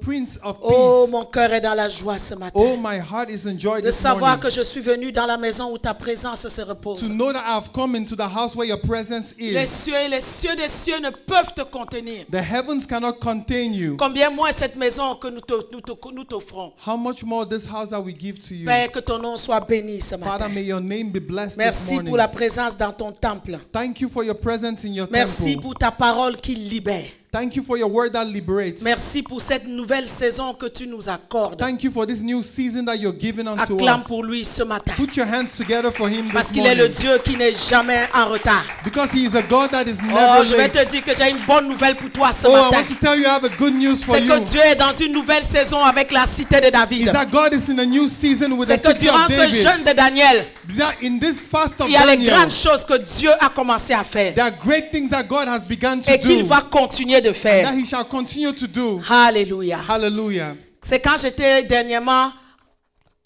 Prince of Oh, Peace. mon cœur est dans la joie ce matin. Oh, my heart is in joy De this savoir morning. que je suis venu dans la maison où ta présence se To repose. know that I have come into the house where your presence Les is. cieux et les cieux des cieux ne peuvent te contenir. The heavens cannot contain you. Combien moins cette maison que nous t'offrons. How much more this house that we give to you. Père, que ton nom soit béni ce Father, matin. may your name be blessed this Merci morning. pour la présence dans ton temple. Thank you for your presence in your Merci temple. pour ta parole qui libère. Thank you for your word that liberates. Merci pour cette nouvelle saison que tu nous accordes. Thank you for this new season that you're giving unto Acclame us. pour lui ce matin. Put your hands together for him Parce this qu'il est le morning. Dieu qui n'est jamais en retard. Because he is a God that is Oh, never je vais late. te dire que j'ai une bonne nouvelle pour toi ce Oh, I matin. want to tell you I have a good news for C'est you. que Dieu est dans une nouvelle saison avec la cité de Is David. that God is in a new season with the C'est que city durant of ce David. jeûne de Daniel, That in this fast of il y a les Daniel, grandes choses que Dieu a commencé à faire there are great things that God has begun to et qu'il do. va continuer de That faire. he shall continue to do. Alléluia. Hallelujah. C'est quand j'étais dernièrement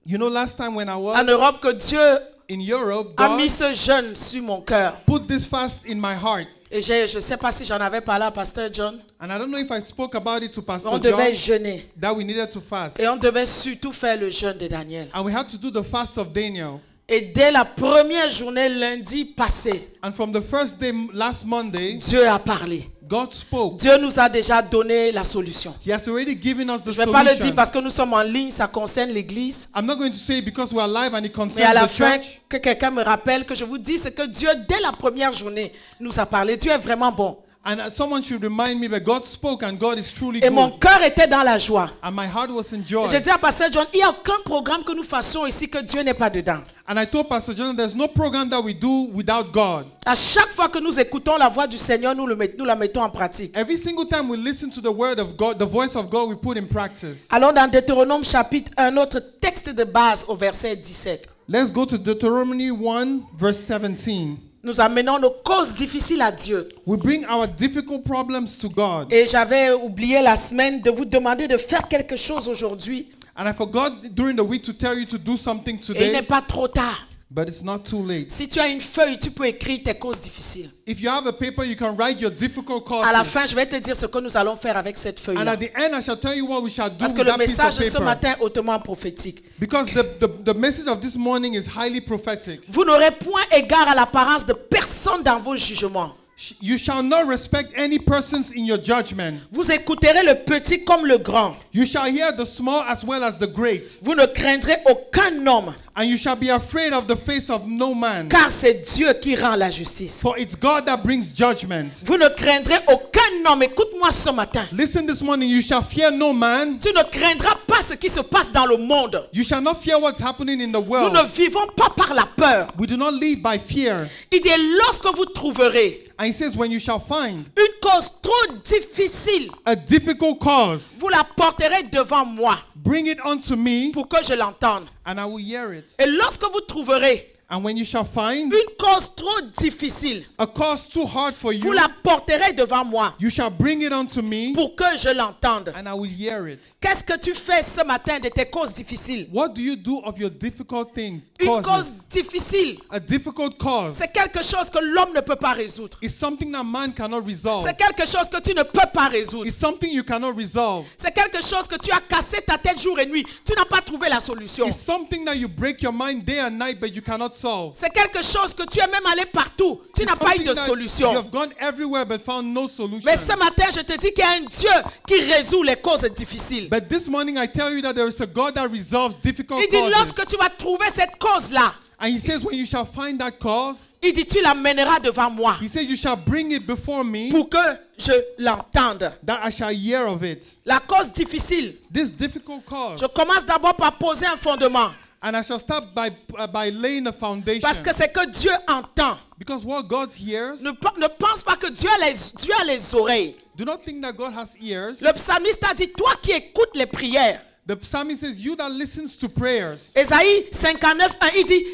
You know, last time when I en was Europe que Dieu in Europe, a God mis ce jeûne sur mon cœur. put this fast in my heart. Et je ne sais pas si j'en avais parlé à Pasteur John. And I don't know if I spoke about it to On Pastor devait John, jeûner. that we needed to fast. Et on devait surtout faire le jeûne de Daniel. And we had to do the fast of Daniel. Et dès la première journée, lundi passé, And from the first day, last Monday, Dieu a parlé. God spoke. Dieu nous a déjà donné la solution. He has already given us the Je ne vais pas le dire solution. parce que nous sommes en ligne, ça concerne l'église. I'm not going to say it because we are live and it Mais à concerns la the fin, church. que quelqu'un me rappelle que je vous dis, c'est que Dieu, dès la première journée, nous a parlé. Dieu est vraiment bon. And someone should remind me that God spoke and God is truly Et mon good. cœur était dans la joie. And my heart was in Et joy. je dis à Pasteur John, il n'y a aucun programme que nous fassions ici que Dieu n'est pas dedans. And I told Pastor John, there's no program that we do without God. À chaque fois que nous écoutons la voix du Seigneur, nous la mettons en pratique. Every single time we listen to the word of God, the voice of God, we put in practice. Allons dans Deutéronome chapitre 1, notre texte de base au verset 17. Let's go to Deuteronomy 1, verse 17. Nous amenons nos causes difficiles à Dieu. We bring our difficult problems to God. Et j'avais oublié la semaine de vous demander de faire quelque chose aujourd'hui. And I forgot during the week to tell you to do something Et il n'est today, pas trop tard. but it's not too late. Si tu as une feuille, tu peux écrire tes causes difficiles. If you have a paper, you can write your difficult À la causes. fin, je vais te dire ce que nous allons faire avec cette And feuille-là. at the end, I shall tell you what we shall do Parce que with le that piece message of de ce paper. matin est hautement prophétique. Because the message of this morning is highly prophetic. Vous n'aurez point égard à l'apparence de personne dans vos jugements. You shall not respect any persons in your judgment. Vous écouterez le petit comme le grand. You shall hear the small as well as the great. Vous ne craindrez aucun homme, And you shall be afraid of the face of no man. car c'est Dieu qui rend la justice. For it's God that brings judgment. Vous ne craindrez aucun homme. Écoute-moi ce matin. Listen this morning, you shall fear no man. Tu ne craindras pas ce qui se passe dans le monde. You shall not fear what's happening in the Nous world. ne vivons pas par la peur. We do not live by fear. Il dit, lorsque vous trouverez And he says, when you shall find une cause trop difficile, a difficult cause, vous la porterez devant moi bring it unto me, pour que je l'entende. and I will hear it. Et lorsque vous trouverez And when you shall find une cause trop difficile, a cause too hard for vous you, la porterez devant moi you shall bring it unto me, pour que je l'entende. and I will hear it. Qu'est-ce que tu fais ce matin de tes causes difficiles? What do you do of your difficult things? Une Causes. cause difficile, A difficult cause c'est quelque chose que l'homme ne peut pas résoudre. is something that man cannot resolve. C'est quelque chose que tu ne peux pas résoudre. It's something you cannot resolve. C'est quelque chose que tu as cassé ta tête jour et nuit. Tu n'as pas trouvé la solution. It's something that you break your mind day and night, but you cannot solve. C'est quelque chose que tu es même allé partout. Tu It's n'as pas eu something de that You solution. have gone everywhere but found no solution. Mais ce matin, je te dis qu'il y a un Dieu qui résout les causes difficiles. But this morning I tell you that there is a God that resolves difficult Il dit, causes. lorsque tu vas trouver cette cause-là, And he says, when you shall find that cause, il dit, tu l'amèneras devant moi he says, you shall bring it before me, pour que je l'entende. that I shall hear of it. La cause difficile. This difficult cause. Je commence d'abord par poser un fondement. And I shall start by laying a foundation. Parce que c'est que Dieu entend. Because what God hears, Ne pense pas que Dieu a les oreilles. do not think that God has ears. Le psalmiste a dit, toi qui écoutes les prières. The psalmist says, you that listens to prayers. Ésaïe 59:1, il dit,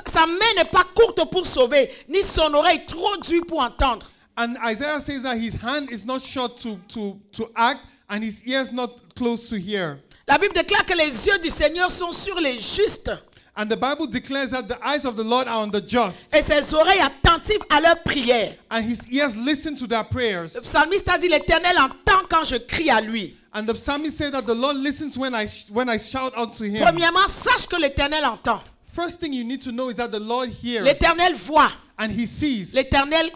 sa main n'est pas courte pour sauver, ni son oreille trop dure pour entendre. And Isaiah says that his hand is not short to act, and his ears not close to hear. La Bible déclare que les yeux du Seigneur sont sur les justes And the Bible declares that the eyes of the Lord are on the just, et ses oreilles attentives à leurs prières. and his ears listen to their prayers. Le psalmiste a dit, l'Éternel entend quand je crie à lui. And the psalmist said that the Lord listens when I shout out to him. Premièrement, sache que l'Éternel entend. First thing you need to know is that the Lord hears L'Éternel voit. and he sees L'Éternel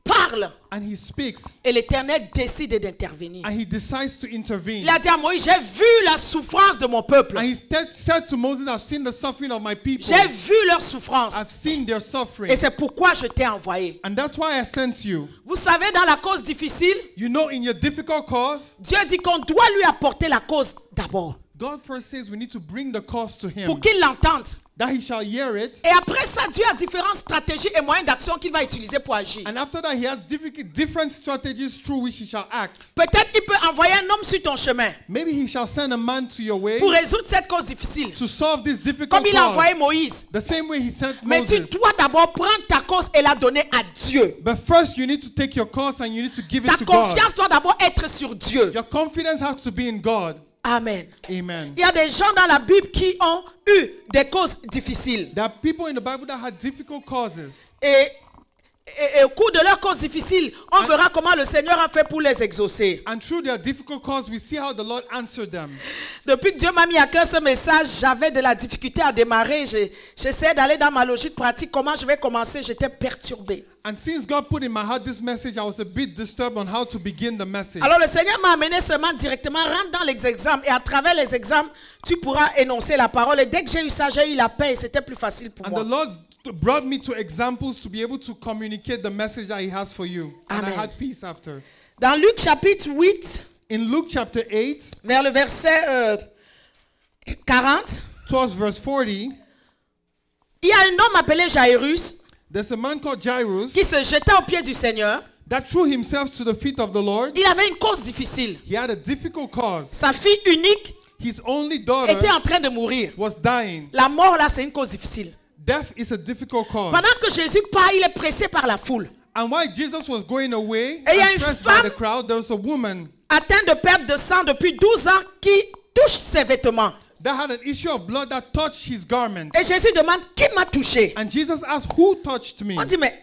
parle. and he speaks Et l'Éternel décide d'intervenir. and he decides to intervene. Il a dit à Moïse, j'ai vu la souffrance de mon peuple. And he said to Moses, I've seen the suffering of my people. J'ai vu leur souffrance. I've seen their Et suffering. c'est pourquoi je t'ai envoyé. And that's why I sent you. Vous savez, dans la cause difficile, You know, in your difficult cause, Dieu dit qu'on doit lui apporter la cause d'abord. God first says we need to bring the cause to him, Pour qu'il l'entende. that he shall hear it. Et après ça, Dieu a différentes stratégies et moyens d'action qu'il va utiliser pour agir. And after that, he has different strategies through which he shall act. Peut-être il peut envoyer un homme sur ton chemin Maybe he shall send a man to your way pour résoudre cette cause difficile. to solve this difficult Comme il a envoyé cause. Moïse. The same way he sent Mais tu Moses. dois d'abord prendre ta cause et la donner à Dieu. But first, you need to take your cause and you need to give Ta it to God. confiance doit d'abord être sur Dieu. Your confidence has to be in God. Amen. Amen. Il y a des gens dans la Bible qui ont eu des causes difficiles. There are people in the Bible that had difficult causes. Et au cours de leurs causes difficiles, on verra comment le Seigneur a fait pour les exaucer. And through their difficult cause, we see how the Lord answered them. Depuis que Dieu m'a mis à cœur ce message, j'avais de la difficulté à démarrer. J'essayais d'aller dans ma logique pratique. Comment je vais commencer? J'étais perturbé. And since God put in my heart this message, I was a bit disturbed on how to begin the message. Alors le Seigneur m'a amené seulement directement, rentre dans les examens. Et à travers les examens, tu pourras énoncer la parole. Et dès que j'ai eu ça, j'ai eu la paix et c'était plus facile pour And moi. the Lord brought me to examples to be able to communicate the message that he has for you. And I Amen. had peace after. Dans Luc chapitre 8, In Luke chapter 8, vers le verset 40, towards verse 40, il y a un homme appelé Jairus there's a man called Jairus qui se jeta aux pieds du Seigneur. that threw himself to the feet of the Lord. Il avait une cause difficile. He had a difficult cause. Sa fille unique His only daughter était en train de mourir. was dying. La mort là, c'est une cause difficile. Death is a difficult cause. Pendant que Jésus part, il est pressé par la foule. And while Jesus was going away, Et il y a and une pressed by femme- the crowd, there was a woman Atteint de perte de sang depuis 12 ans qui touche ses vêtements. that had an issue of blood that touched his garment. Et Jésus demande, qui m'a touché? And Jesus asked, who touched me? On dit, mais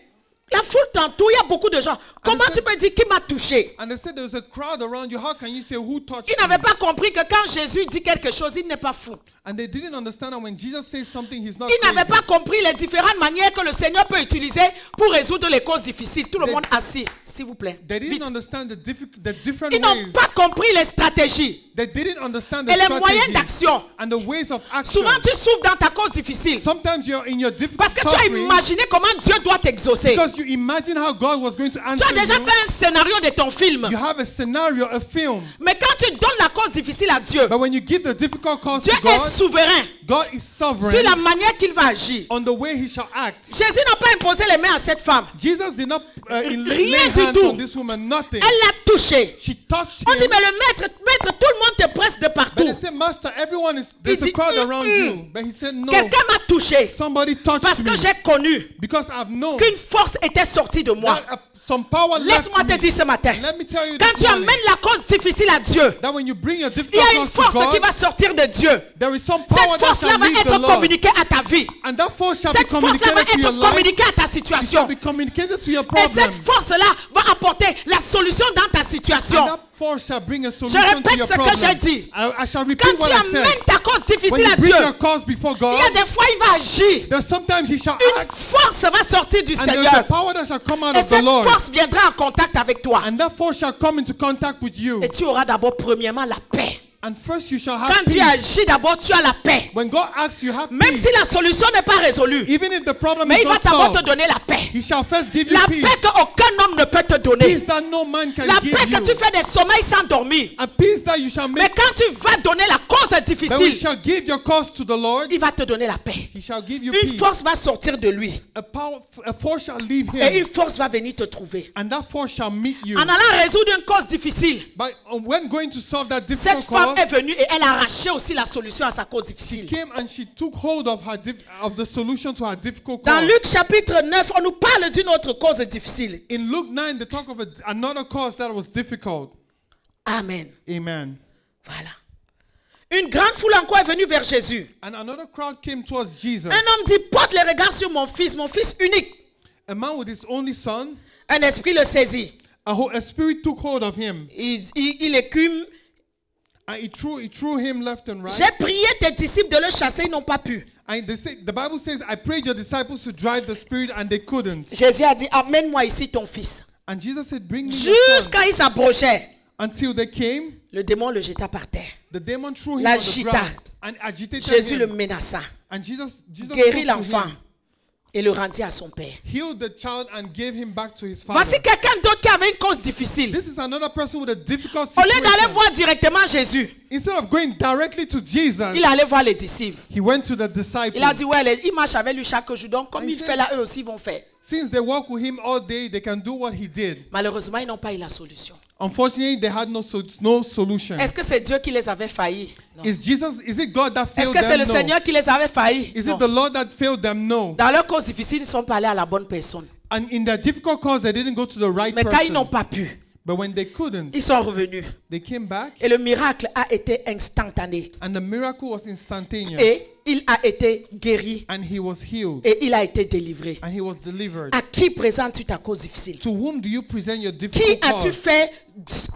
la foule t'entoure, il y a beaucoup de gens. Comment tu peux dire qui m'a touché? And they said, there was a crowd around you. How can you say, who touched Ils n'avaient me? pas compris que quand Jésus dit quelque chose, il n'est pas fou. And they didn't understand that when Jesus says something, he's not Ils n'avaient crazy. pas compris les différentes manières que le Seigneur peut utiliser pour résoudre les causes difficiles. Tout le monde assis, s'il vous plaît. They didn't Vite. understand the different Ils n'ont ways. pas compris les stratégies They didn't understand the et les moyens strategies d'action. and the ways of action. Souvent, tu souffres dans ta cause difficile Sometimes you're in your parce difficult que tu as suffering imaginé comment Dieu doit t'exaucer. because you imagine how God was going to Tu answer as déjà you. fait un scénario de ton film. You have a scenario, a film. Mais quand tu donnes la cause difficile à Dieu, But when you give the difficult cause Dieu to est God, souverain God is sur sovereign la manière qu'il va agir. on the way he shall act. Jésus n'a pas imposé les mains à cette femme. Jesus did not lay Rien du hands tout. on this woman, nothing. Elle l'a touché. She touched On dit, him. mais le maître, tout le monde te presse de But partout. they said, Master, everyone is, there's Il a dit, crowd around Mm-mm. you. But he said, no, Quelqu'un m'a touché somebody touched parce que me j'ai connu because I've known qu'une force était sortie de moi. that some power left Laisse-moi te me. dire ce matin, Let me tell you quand this tu morning, amènes la cause difficile à Dieu, that when you bring your il y difficult a une cause to force qui God, va sortir de Dieu. there is some power Cette that force-là shall va leave the être Lord. communiquée à ta vie. And that force shall be Cette force-là va communicated to your être life. communiquée à ta It shall situation. be communicated to your Et problem. cette force-là va apporter la solution dans ta And situation. that force shall bring a Je solution to répète your ce que problem. j'ai dit. I shall Quand repeat what tu I amènes said. ta cause When difficile you à bring Dieu, your cause before il y a God, des fois il va agir. there's sometimes he shall Une act, force va sortir du and there's a Seigneur. power that shall come out Et of the cette Lord. force viendra en contact avec toi. And that force shall come into contact with you. Et tu auras d'abord premièrement la paix. And first you shall have Quand Dieu peace. agit d'abord, tu as la paix. When God asks you, have Même peace. si la solution n'est pas résolue. Even if the problem Mais is il va not d'abord te solved, donner la paix. he shall first give you La peace. paix qu'aucun homme ne peut te donner. Peace that no man can La give paix que tu you. fais des sommeils sans dormir. A peace that you shall Mais make. quand tu vas donner la cause But when you difficile, shall give your cause to the Lord, il va te donner la paix. he shall give you Une peace. force va sortir de lui. A force shall leave Et une him. force va venir te trouver. And that force shall meet you. En allant résoudre une cause difficile, But when going to solve that cette difficult femme cause, est venue et elle a arraché aussi la solution à sa cause she difficile. came and she took hold of the solution to her difficult Dans cause. Luc chapitre 9, on nous parle d'une autre cause difficile. In Luke 9, they talk of another cause that was difficult. Amen. Amen. Voilà. Une grande foule encore est venue vers Jésus. And another crowd came towards Jesus. Un homme dit, porte les regards sur mon fils unique. A man with his only son, Un esprit le saisit. a spirit took hold of him. Il écume. And it threw him left and right. J'ai prié tes disciples de le chasser, ils n'ont pas pu. And the Bible says, I prayed your disciples to drive the spirit and they couldn't. Jésus a dit, amène-moi ici ton fils. And Jesus said, bring me your son. Jusqu'à il s'approchait. Until they came, Le démon le jeta par terre. the demon threw him on the L'agita. ground and agitated Jésus le him. menaça. And Jesus Guérit spoke to l'enfant him, et le rendit à son père. healed the child and gave him back to his father. Voici quelqu'un d'autre qui avait une cause difficile. This is another person with a difficult Au lieu d'aller situation. voir directement Jésus, Instead of going directly to Jesus, il allait voir les disciples. he went to the disciples. Il a dit, ouais, il marche avec lui chaque jour. Donc, comme And il he fait says- là, eux aussi vont faire. Since they walk with him all day, they can do what he did. Malheureusement, ils n'ont pas eu la solution. Unfortunately, they had no solution. Est-ce que c'est Dieu qui les avait faillis? Non. Is it God that Est-ce failed que c'est them? le No. Seigneur qui les avait faillis? Is Non. it the Lord that failed them? No. Dans leur cause difficile, ils sont pas allés à la bonne personne. And in their difficult cause, they didn't go to the right Mais quand ils n'ont person. pas pu, But when they couldn't, ils sont revenus. they came back, Et le miracle a été instantané. and the miracle was instantaneous. Et il a été guéri. And he was healed, Et il a été délivré. and he was delivered. À qui présentes-tu ta cause difficile? To whom do you present your Qui difficult as-tu cause? fait,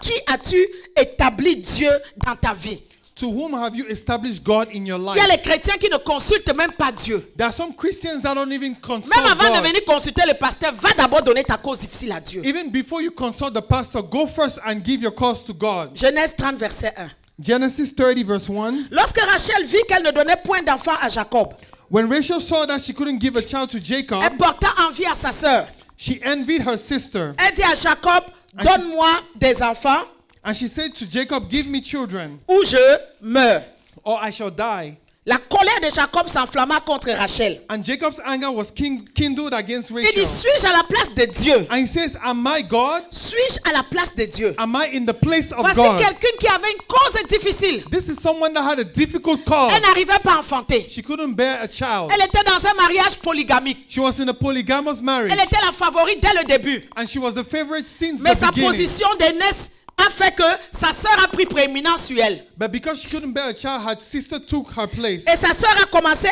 qui as-tu établi Dieu dans ta vie? To whom have you established God in your Il y a life? les chrétiens qui ne consultent même pas Dieu. There are some Christians that don't even consult Même avant de God. venir consulter le pasteur, va d'abord donner ta cause difficile à Dieu. Even before you consult the pastor, go first and give your cause to God. Genèse 30, verset 1. Genesis 30 verse 1. Lorsque Rachel vit qu'elle ne donnait point d'enfant à Jacob, When Rachel saw that she couldn't give a child to Jacob, elle porta envie à sa sœur. she envied her sister. Elle dit à Jacob, donne-moi des enfants And she said to Jacob, give me children, ou je meurs. or I shall die. La colère de Jacob s'enflamma contre Rachel. And Jacob's anger was kindled against Il Rachel. dit, suis-je à la place de Dieu? And he says, am I God? Suis-je à la place de Dieu? Am I in the place of Voici God? quelqu'un qui avait une cause difficile. This is someone that had a difficult cause. Elle n'arrivait pas à enfanter. She couldn't bear a child. Elle était dans un mariage polygamique. She was in a polygamous marriage. Elle était la favorite dès le début. And she was the favorite since Mais the sa beginning. position d'aînesse a fait que sa sœur a pris prééminence sur elle. But because she couldn't bear a child, her sister took her place. Et sa sœur a commencé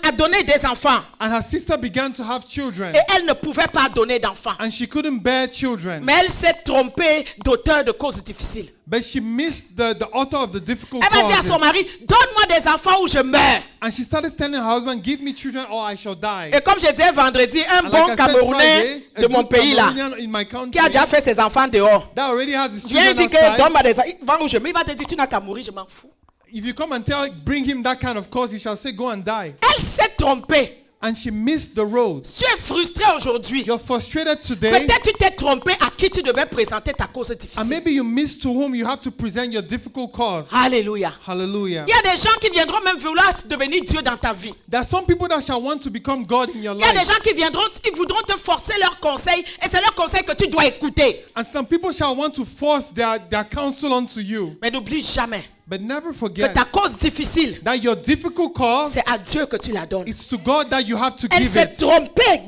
à donner des enfants. And her sister began to have children. Et elle ne pouvait pas donner d'enfants. And she couldn't bear children. Mais elle s'est trompée d'auteur de causes difficiles. But she missed the author of the difficult Elle va dire à son causes. mari, donne-moi des enfants ou je meurs. And she started telling her husband, give me children or I shall die. Et comme je disais vendredi, un And bon like I said Camerounais Friday, a de mon good pays là, Cameroonian in my country qui a déjà fait ses enfants dehors, that already has his viens children dire que outside. donne-moi des enfants. Va où je meurs. Il va te dire, tu n'as qu'à mourir, je m'en fous. If you come and bring him that kind of cause, he shall say, go and die. Elle s'est trompée. And she missed the road. Tu es frustré aujourd'hui. You're frustrated today. Peut-être tu t'es trompé à qui tu devais présenter ta cause And difficile. maybe you missed to whom you have to present your difficult cause. Alléluia. Hallelujah. Il y a des gens qui viendront même vouloir devenir Dieu dans ta vie. There are some people that shall want to become God in your Il y a des life. gens qui viendront, ils voudront te forcer leurs conseils et c'est leur conseil que tu dois écouter. And some people shall want to force their counsel onto you. Mais n'oublie jamais But never que forget ta cause difficile, that your difficult cause, c'est à Dieu que tu la donnes. it's to God that you have to Elle give s'est it. trompée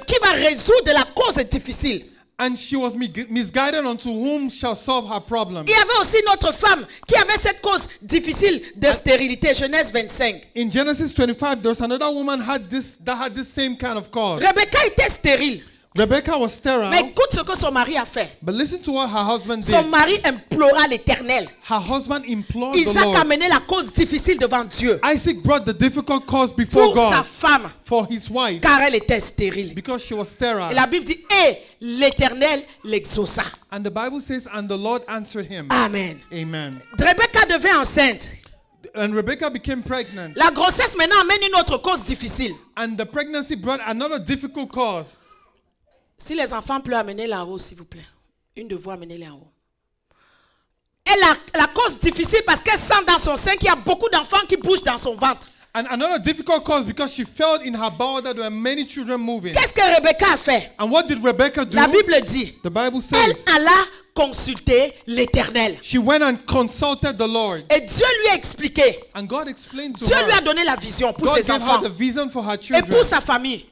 qui va résoudre la cause difficile. And she was misguided onto whom shall solve her problem. Il y avait aussi une autre femme qui avait cette cause difficile de stérilité, Genèse 25. In Genesis 25, there's another woman that had this same kind of cause. Rebecca était stérile. Rebecca was sterile. Mais écoute ce que son mari a fait. But listen to what her husband Son did. mari implora l'Éternel. Her husband implored the Isaac a Lord. mené la cause difficile devant Dieu Isaac brought the difficult cause before pour sa God femme, for his wife car elle était stérile. because she was Et sterile. la Bible dit, et l'Éternel l'exauça. And the Bible says, and the Lord answered him. Amen. Amen. Rebecca devint enceinte. And Rebecca became pregnant. La grossesse maintenant amène une autre cause difficile. And the pregnancy brought another difficult cause. Si les enfants peuvent amener là-haut, s'il vous plaît. Une de vous amenez-les en haut. Et la cause difficile parce qu'elle sent dans son sein qu'il y a beaucoup d'enfants qui bougent dans son ventre. And another difficult cause because she felt in her bowel that there were many children moving. Qu'est-ce que Rebecca a fait? And what did Rebecca do? La Bible dit, The Bible elle says alla consulter l'Éternel. she went and consulted the Lord. Et Dieu lui a expliqué. And God explained to Dieu lui a her. donné la vision pour God ses gave enfants her the vision for her et children pour sa famille.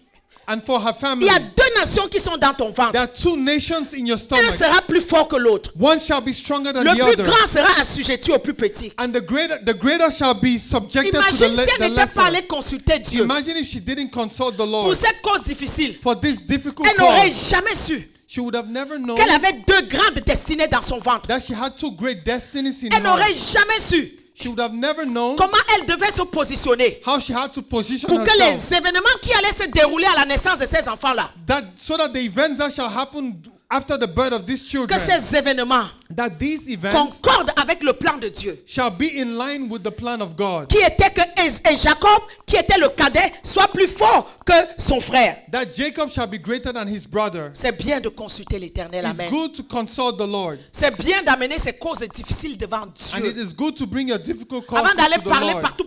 and for her Il family. y a deux nations qui sont dans ton ventre. There are two nations in your Un stomach. sera plus fort que l'autre. One shall be stronger than Le the plus other. grand sera assujetti au plus petit. And the greater shall be subjected to Imagine si the elle n'était pas lesser. allée consulter Dieu Imagine if she didn't consult the pour Lord cette cause difficile. for this difficult Elle n'aurait cause. jamais su she would have never known qu'elle avait deux grandes destinées dans son ventre. that she had two great destinies in Elle her. n'aurait jamais su She would have never known comment elle devait se positionner how she had to position pour que herself les événements qui allaient se dérouler à la naissance de ces enfants-là, so that the events that shall happen after the birth of these que children, ces événements that these events concordent avec le plan de Dieu. shall be in line with the plan of God. Qui était que et Jacob, qui était le cadet, soit plus fort que son frère. That Jacob shall be greater than his brother. C'est bien de consulter l'Éternel. It's Amen. good to consult the Lord. C'est bien d'amener ces causes difficiles devant And it Dieu. is good to bring your difficult causes Avant d'aller to the parler Lord. partout.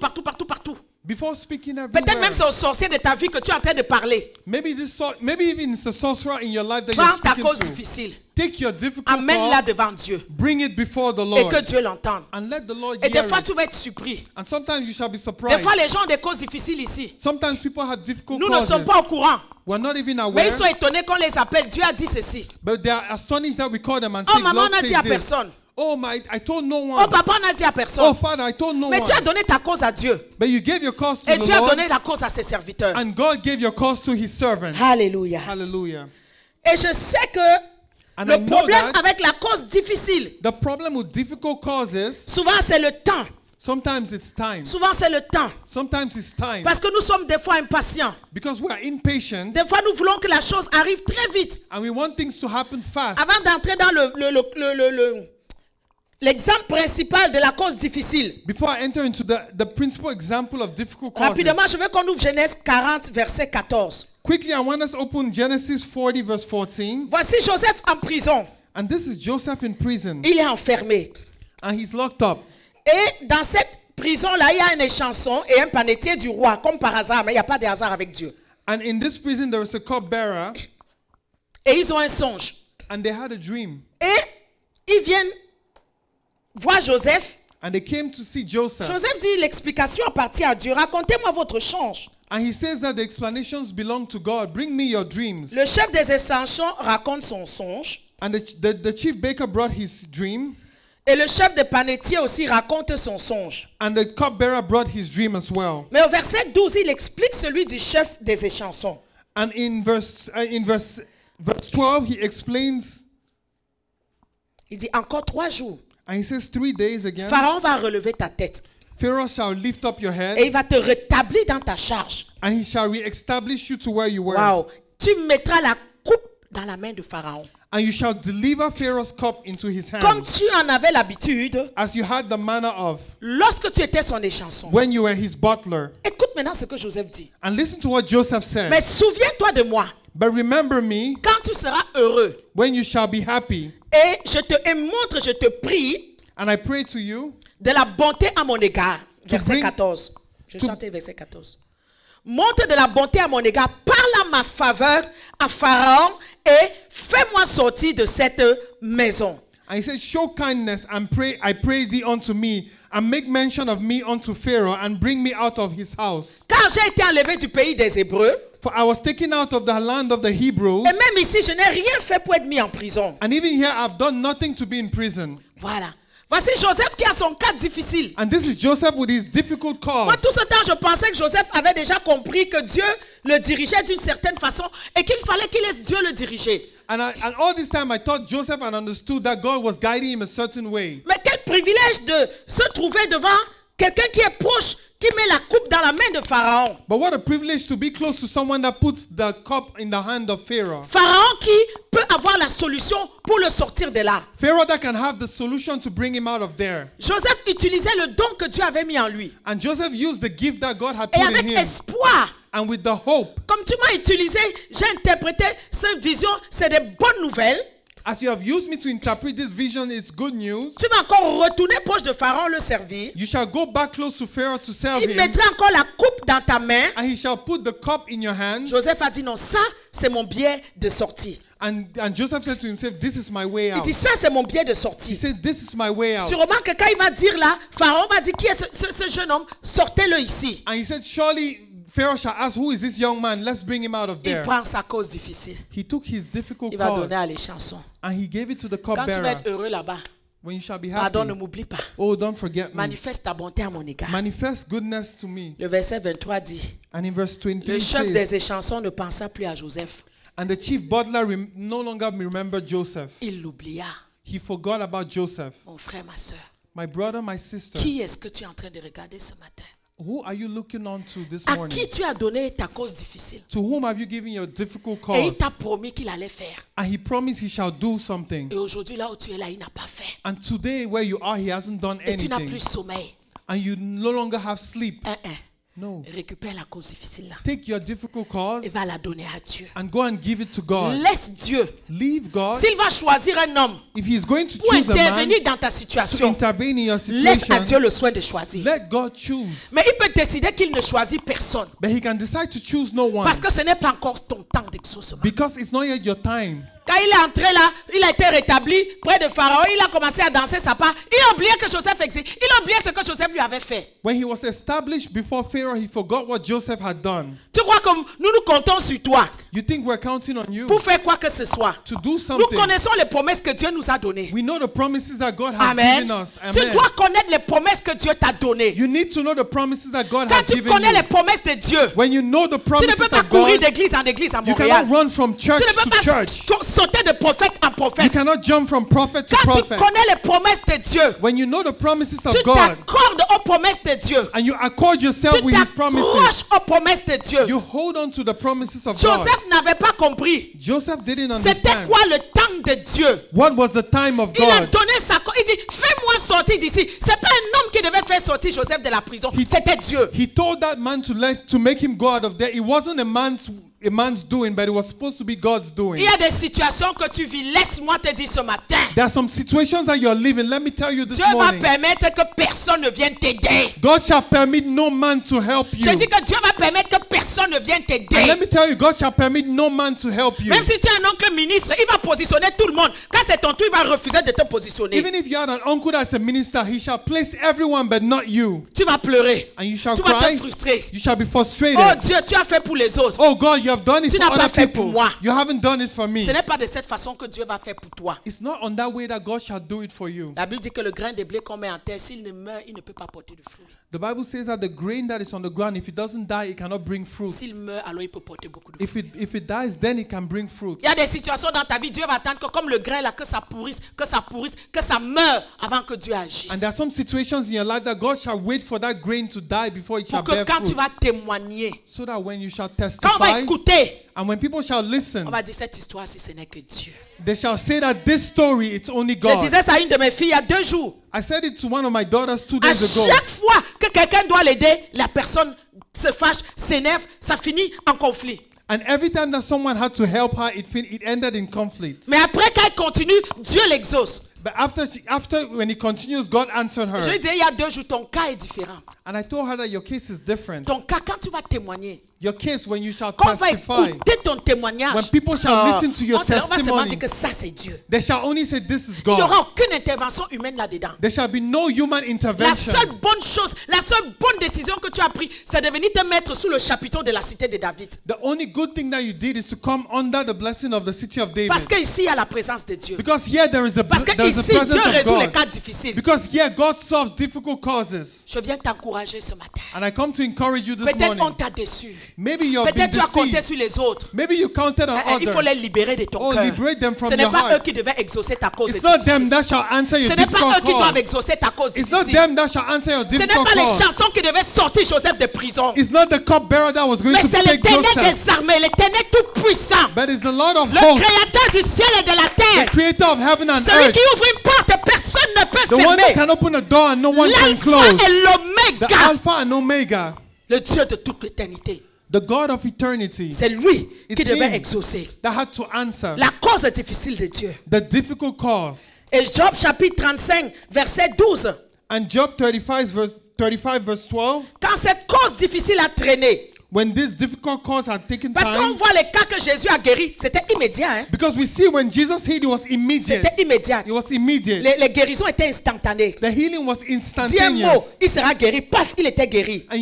Before speaking Peut-être everywhere. même c'est au sorcier de ta vie que tu es en train de parler. Maybe even it's a sorcerer in your life that Prends you're ta speaking cause to. difficile. Take your difficult Amène-la cause, devant Dieu. bring it before the Et Lord, que Dieu l'entende. and let the Lord Et des hear fois, it. tu vas être surpris. And sometimes you shall be Des surprised. fois, les gens ont des causes difficiles ici. Sometimes people have difficult Nous ne sommes causes. pas au courant. We're not even Mais aware, ils sont étonnés qu'on les appelle. Dieu a dit ceci. but they are astonished that we call them and Oh, say, maman Lord n'a says dit à this. personne. Oh, I told no Oh, one. papa n'a dit à Oh, personne. Father, I told no Mais one. tu as donné ta cause à Dieu. But you gave your cause to Et the Dieu a Lord, donné la cause à ses serviteurs. and God gave your cause to his servants. Alléluia. Hallelujah. Et je sais que And I le know problème that avec la cause difficile, the problem with difficult causes, souvent c'est le temps. sometimes it's time. Souvent c'est le temps. Sometimes it's time. Parce que nous sommes des fois impatients. Because we are impatient Des fois nous voulons que la chose arrive très vite. and we want things to happen fast. Avant d'entrer dans l'exemple principal de la cause difficile. Before I enter into the principal example of difficult causes, Rapidement, je veux qu'on ouvre Genèse 40, verset 14. quickly I want us to open Genesis 40 verse 14. Voici Joseph en prison. And this is Joseph in prison. Il est enfermé. And he's locked up. Et dans cette prison-là, il y a un échanson et un panetier du roi, comme par hasard, mais il n'y a pas de hasard avec Dieu. And in this prison there was a cupbearer, Et ils ont un songe. and they had a dream. Et ils viennent voir Joseph. And they came to see Joseph. Joseph dit, l'explication appartient à Dieu. Racontez-moi votre songe. And he says that the explanations belong to God. Bring me your dreams. Le chef des échansons raconte son songe. And the chief baker brought his dream. Et le chef des panetiers aussi raconte son songe. And the cupbearer brought his dream as well. Mais au verset 12, il explique celui du chef des échansons. And in verse 12, he explains, Il dit, encore 3 jours, and he says 3 days again, Pharaon va relever ta tête. Pharaoh shall lift up your Et head, il va te rétablir dans ta charge. and he shall re-establish you to where you were. Wow. Tu mettras la coupe dans la main de Pharaon. And you shall deliver Pharaoh's cup into his Comme hand, tu en avais l'habitude, as you had the manner of lorsque tu étais son échanson. when you were his butler. Écoute maintenant ce que Joseph dit. And listen to what Joseph said. Mais souviens-toi de moi But remember me quand tu seras heureux. when you shall be happy. Et je te prie And I pray to you de la bonté à mon égard. Verset bring- 14. Je to- chantais verset 14. Montre de la bonté à mon égard. Parle à ma faveur à Pharaon et fais-moi sortir de cette maison. And he said, show kindness and pray, I pray thee unto me, and make mention of me unto Pharaoh, and bring me out of his house. Car j'ai été enlevé du pays des Hébreux. For I was taken out of the land of the Hebrews, Et même ici, je n'ai rien fait pour être mis en prison. and even here I've done nothing to be in prison. Voilà. Voici Joseph qui a son cas difficile. And this is Joseph with his difficult Moi, cause. tout ce temps, je pensais que Joseph avait déjà compris que Dieu le dirigeait d'une certaine façon et qu'il fallait qu'il laisse Dieu le diriger. And all this time I thought Joseph had understood that God was guiding him a certain way. Mais quel privilège de se trouver devant quelqu'un qui est proche, qui met la coupe dans la main de Pharaon. But what a privilege to be close to someone that puts the cup in the hand of Pharaoh. Pharaon qui peut avoir la solution pour le sortir de là. Pharaoh that can have the solution to bring him out of there. Joseph utilisait le don que Dieu avait mis en lui. And Joseph used the gift that God had Et put in avec him. espoir, And with the hope, comme tu m'as utilisé, j'ai interprété cette vision, c'est des bonnes nouvelles. as you have used me to interpret this vision, it's good news. Tu vas encore retourner proche de Pharaon le servir. You shall go back close to Pharaoh to serve Il him, mettra encore la coupe dans ta main. and he shall put the cup in your hand. Joseph a dit non, ça c'est mon billet de sortie. And Joseph said to himself, this is my way Il out. dit ça c'est mon billet de He sortie. said, this is my way out. Sûrement que quand il va dire là, Pharaon va dire qui est ce jeune homme, sortez-le ici. And he said, surely Pharaoh shall ask, who is this young man? Let's bring him out of Il there. prend sa cause difficile. He took his difficult Il va cause donner à les chansons. and he gave it to the Quand tu vas cupbearer. être heureux là-bas, When you shall be pardon, ne happy, m'oublie pas. oh, don't forget me. Manifeste ta bonté à mon égard. Manifest goodness to me. Le verset 23 dit, And in verse le 23 chef says, des échansons ne pensa plus à Joseph. And the chief butler no longer remembered Joseph. Il l'oublia. He forgot about Joseph. Mon frère, ma soeur, My brother, my sister, qui est-ce que tu es en train de regarder ce matin? who are you looking on to this À morning? qui tu as donné ta cause difficile? To whom have you given your difficult Et il cause? t'a promis qu'il allait faire. And he promised he shall do something. Et aujourd'hui, là où tu es là, il n'a pas fait. And today, where you are, he hasn't done Et tu n'as anything. plus sommeil. And you no longer have sleep. No. Récupère la cause difficile là. Take your difficult cause Et va la donner à Dieu. and go and give it to God. Laisse Dieu. Leave God. S'il va choisir un homme If he's going to pour choose a man intervenir dans ta to situation, intervene in your laisse à Dieu situation, le soin de choisir. let God choose. Mais il peut décider qu'il ne choisit personne. But he can decide to choose no one Parce que ce n'est pas encore ton temps d'exaucement. because it's not yet your time. Quand il est entré là, il a été rétabli près de Pharaon, il a commencé à danser sa part. Il a oublié que Joseph existait. Il a oublié ce que Joseph lui avait fait. When he was established before Pharaoh, he forgot what Joseph had done. Tu crois que nous comptons sur toi You think we're counting on you pour faire quoi que ce soit? to do Nous something? connaissons les promesses que Dieu nous a données. We know the promises that God has Amen. given us. Tu Amen. dois connaître les promesses que Dieu t'a données. You need to know the promises that God Quand has tu given connais les you. promesses de Dieu, When you know the tu ne promises peux pas of courir God, d'église en église à you Montréal. cannot run from church Tu ne peux to pas church. sauter de prophète en You prophète. cannot jump from prophet to Quand tu prophet. connais les promesses de Dieu, When you know the promises of tu God t'accordes aux promesses de Dieu. and you accord yourself Tu with His promises, t'accroches aux promesses de Dieu. you hold on to the promises of God. Joseph n'avait pas compris. Joseph didn't C'était understand quoi le temps de Dieu? what was the time of Il a God. donné sa cause. Il dit, fais-moi sortir d'ici. C'est pas un homme qui devait faire sortir Joseph de la prison. C'était Dieu. He told that man to make him go out of there. It wasn't a man's doing, but it was supposed to be God's Il doing. y a des situations que tu vis. Laisse-moi te dire ce matin. There are some situations that you're living. Let me tell you this Dieu va morning. permettre que personne ne vienne t'aider. God shall permit no man to help you. Je dis que Dieu va permettre que personne ne vienne And let t'aider. me tell you, God shall permit no man to help you. Même si tu es un oncle ministre, il va positionner tout le monde. Quand c'est ton tour, il va refuser de te positionner. Even if you had an uncle that's a minister, he shall place everyone but not you. Tu vas pleurer. And you shall Tu vas te cry. frustrer. You shall be frustrated. Oh Dieu, tu as fait pour les autres. Oh God, you have done it Tu for n'as pas other fait pour people. moi. You haven't done it for me. Ce n'est pas de cette façon que Dieu va faire pour toi. It's not on that way that God shall do it for you. La Bible dit que le grain de blé qu'on met en terre, s'il ne meurt, il ne peut pas porter de fruits. The Bible says that the grain that is on the ground, if it doesn't die, it cannot bring fruit. S'il meurt, alors il peut porter beaucoup de If fruits. it dies, then it can bring fruit. Il y a des situations dans ta vie, Dieu va attendre que comme le grain là, que ça pourrisse, que ça pourrisse, que ça meure avant que Dieu agisse. And there are some situations in your life that God shall wait for that grain to die before it shall Pour que bear quand tu fruit. vas témoigner, So that when you shall quand on va testify, écouter, and when people shall listen, on va dire cette histoire si ce n'est que Dieu. they shall say that this story, it's only Je God. disais ça à une de mes filles il y a 2 jours. I said it to one of my daughters 2 À days ago. chaque fois que quelqu'un doit l'aider, la personne se fâche, s'énerve, ça finit en conflit. And every time that someone had to help her, it ended in conflict. Mais après qu'elle continue, Dieu l'exauce. But after when it continues, God answered Je lui her. disais il y a 2 jours, ton cas est différent. And I told her that your case is different. Ton cas, quand tu vas témoigner, Your case, when you shall quand on va testify, écouter ton témoignage, when people shall listen to your on va seulement testimony, dire que ça c'est Dieu. they shall only say, this is Il n'y God. aura aucune intervention humaine là-dedans. There shall be no human La intervention. seule bonne chose, la seule bonne décision que tu as prise, c'est de venir te mettre sous le chapiteau de la cité de David. The only good thing that you did is to come under the blessing of the city of David. Parce qu'ici, il y a la présence de Dieu. Because here there is the Parce que presence ici, Dieu of résout les God. cas difficiles. Because here God solves difficult causes. Je viens t'encourager ce matin. And I come to encourage you this Peut-être on morning. t'a déçu. Maybe you have been Peut-être tu as compté deceived. sur les autres. Maybe you counted on Il faut others. les libérer de ton Oh, cœur. liberate them from Ce n'est your pas eux heart. qui devaient exaucer ta cause It's not difficile. them that shall answer your Ce n'est pas eux difficult qui doivent cause. exaucer ta cause It's not difficile. them that shall answer your Ce n'est difficult pas les cause. chansons qui devaient sortir Joseph de prison. It's not the cupbearer that was going Mais to c'est take l'Éternel Joseph. des armées, l'Éternel tout-puissant, But it's the Lord of le hosts, créateur du ciel et de la the terre. creator of heaven and Celui earth, qui ouvre une porte, personne ne peut the one that fermer. can open a door and no one can L'alpha close, et the l'oméga, Alpha and Omega, le Dieu de toute l'éternité. the God of eternity, C'est lui qui It's devait him. exaucer that had to answer la cause difficile de Dieu. the difficult cause. Et Job chapitre 35, verset 12. And Job 35 verse 12, Quand cette cause difficile a traîné, when this difficult cause had taken parce qu'on time, voit les cas que Jésus a guéris, c'était immédiat. Hein? because we see when Jesus healed, it was immediate. C'était immédiat. It was immediate. Les guérisons étaient instantanées. The healing was Dis un mot, instantaneous. il sera guéri. Paf, il était guéri. And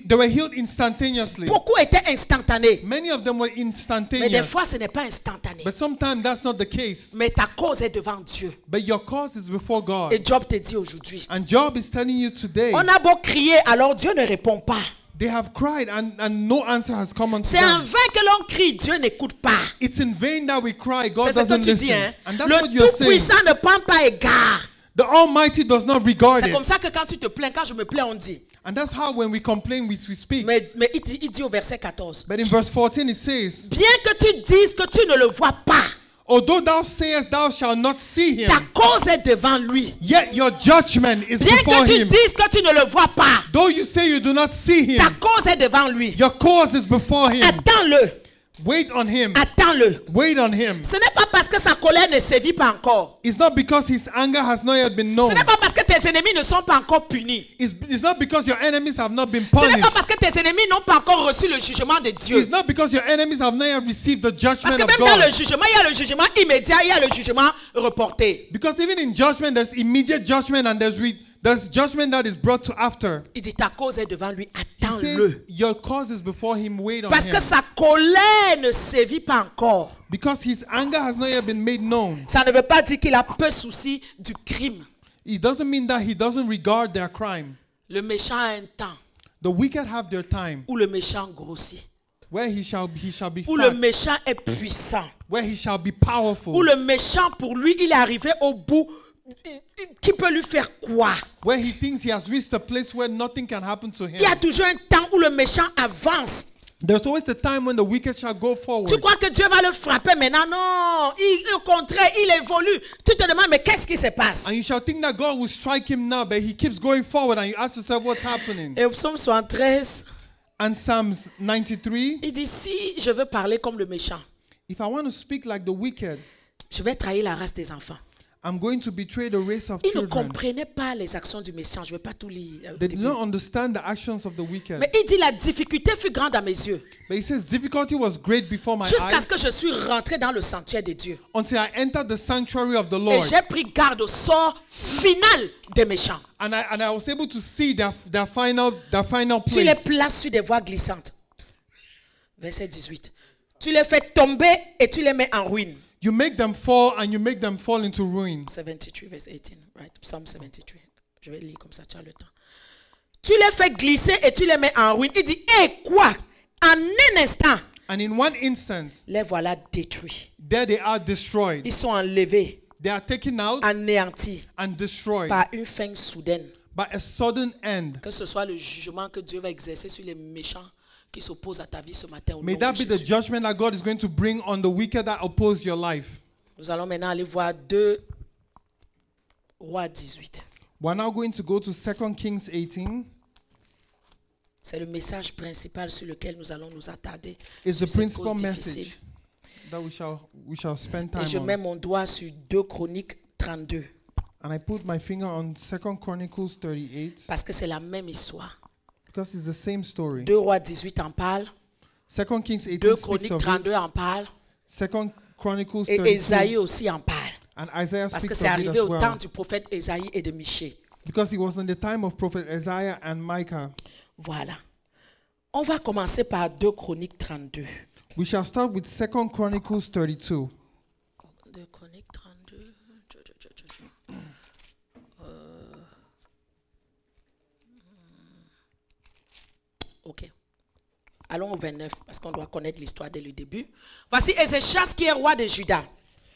they were healed instantaneously. Beaucoup étaient instantanés. Many of them were Mais des instantaneous. fois, ce n'est pas instantané. But sometimes that's not the case. Mais ta cause est devant Dieu. But your cause is before God. Et Job te dit aujourd'hui. And Job is telling you today, On a beau crier, alors Dieu ne répond pas. They have cried and no answer has come unto C'est en them. vain que l'on crie, Dieu n'écoute pas. It's in vain that we cry, God C'est ce que doesn't tu dis, listen. hein. And that's what Le you're saying. Tout-Puissant ne prend pas égard. The Almighty does not regard C'est it. comme ça que quand tu te plains, quand je me plains, on dit. And that's how when we complain, we speak. Mais il dit au verset 14. But in verse 14 it says, Bien que tu dises que tu ne le vois pas, although thou sayest thou shalt not see ta him, cause est devant lui. yet your judgment is Bien before que tu him. dises que tu ne le vois pas, Though you say you do not see ta him, cause est devant lui. your cause is before him. Attends-le. Wait on him. Attends-le. Wait on him. Ce n'est pas parce que sa colère ne sévit pas encore. It's not because his anger has not yet been Ce known. n'est pas parce que tes ennemis ne sont pas encore punis. It's not because your enemies have not been Ce n'est pas punished. parce que tes ennemis n'ont pas encore reçu le jugement de It's Dieu. not because your enemies have not yet received the Parce judgment que of même dans le God. jugement, il y a le jugement immédiat, il y a le jugement reporté. Because even in judgment, there's immediate judgment and there's judgment that is brought to after. Il dit ta cause est devant lui, He says, attends-le. your cause is before him, wait on Parce que him. sa colère ne sévit pas encore. Because his anger has not yet been made known. Ça ne veut pas dire qu'il a peu souci du crime. It doesn't mean that he doesn't regard their crime. Le méchant a un temps The wicked have their time où le méchant grossit. where he shall be Où le fat, méchant est puissant. where he shall be Où powerful, le méchant, pour lui, il est arrivé au bout. Qui peut lui faire quoi? where he thinks he has reached a place where nothing can happen to Il y a him. toujours un temps où le méchant avance. There's always the time when the wicked shall go Tu forward. crois que Dieu va le frapper maintenant? Non. Au contraire, il évolue. Tu te demandes, mais qu'est-ce qui se passe? And you shall think that God will strike him now, but he keeps going forward, and you ask yourself what's happening. Et au psaume 73, And Psalms 93, il dit, si je veux parler comme le méchant, if I want to speak like the wicked, je vais trahir la race des enfants. I'm going to betray the race of Il ne children. comprenait pas les actions du méchant. Je ne vais pas tout lire. They did not understand the actions of the wicked. Mais il dit, la difficulté fut grande à mes yeux. But he says, difficulty was great before my Jusqu'à ce eyes que je suis rentré dans le sanctuaire de Dieu. until I entered the sanctuary of the Et Lord. j'ai pris garde au sort final des méchants. And I was able to see their final Tu les place. places sur des voies glissantes. Verset 18. Tu les fais tomber et tu les mets en ruine. You make them fall and you make them fall into ruins. 73, verset 18. Right? Psalm 73. Je vais lire comme ça, tu as le temps. Tu les fais glisser et tu les mets en ruine. Il dit, et quoi? En un instant, And in one instance, les voilà détruits. there they are destroyed. Ils sont enlevés, They are taken out anéantis and destroyed par une fin soudaine. by a sudden end. Que ce soit le jugement que Dieu va exercer sur les méchants qui s'opposent à ta vie ce matin. Au May nom that de be the Jésus. judgment that God is going to bring on the wicked that oppose your life. Nous allons maintenant aller voir 2 Rois 18. We're now going to go to 2 Kings 18. C'est le message principal sur lequel nous allons nous attarder. It's the sur cette principal cause difficile. message that we shall spend Et je time mets on. mon doigt sur 2 Chroniques 32. And I put my finger on 2 Chronicles 38 Parce que c'est la même histoire. because it's the same story. 2 Rois 18 en parle. 2 Kings 18 2 speaks Chroniques of it. 32 en parle. 2 Chronicles Et 32 Ésaïe aussi en parle. and Isaiah Parce que speaks c'est of it arrivé as au temps well. du prophète Ésaïe et de Michée. Because it was in the time of prophet Isaiah and Micah. Voilà. On va commencer par 2 Chroniques 32. We shall start with 2 Chronicles 32. 2 Chroniques 32. Ok. Allons au 29 parce qu'on doit connaître l'histoire dès le début. Voici Ézéchias qui est roi de Juda.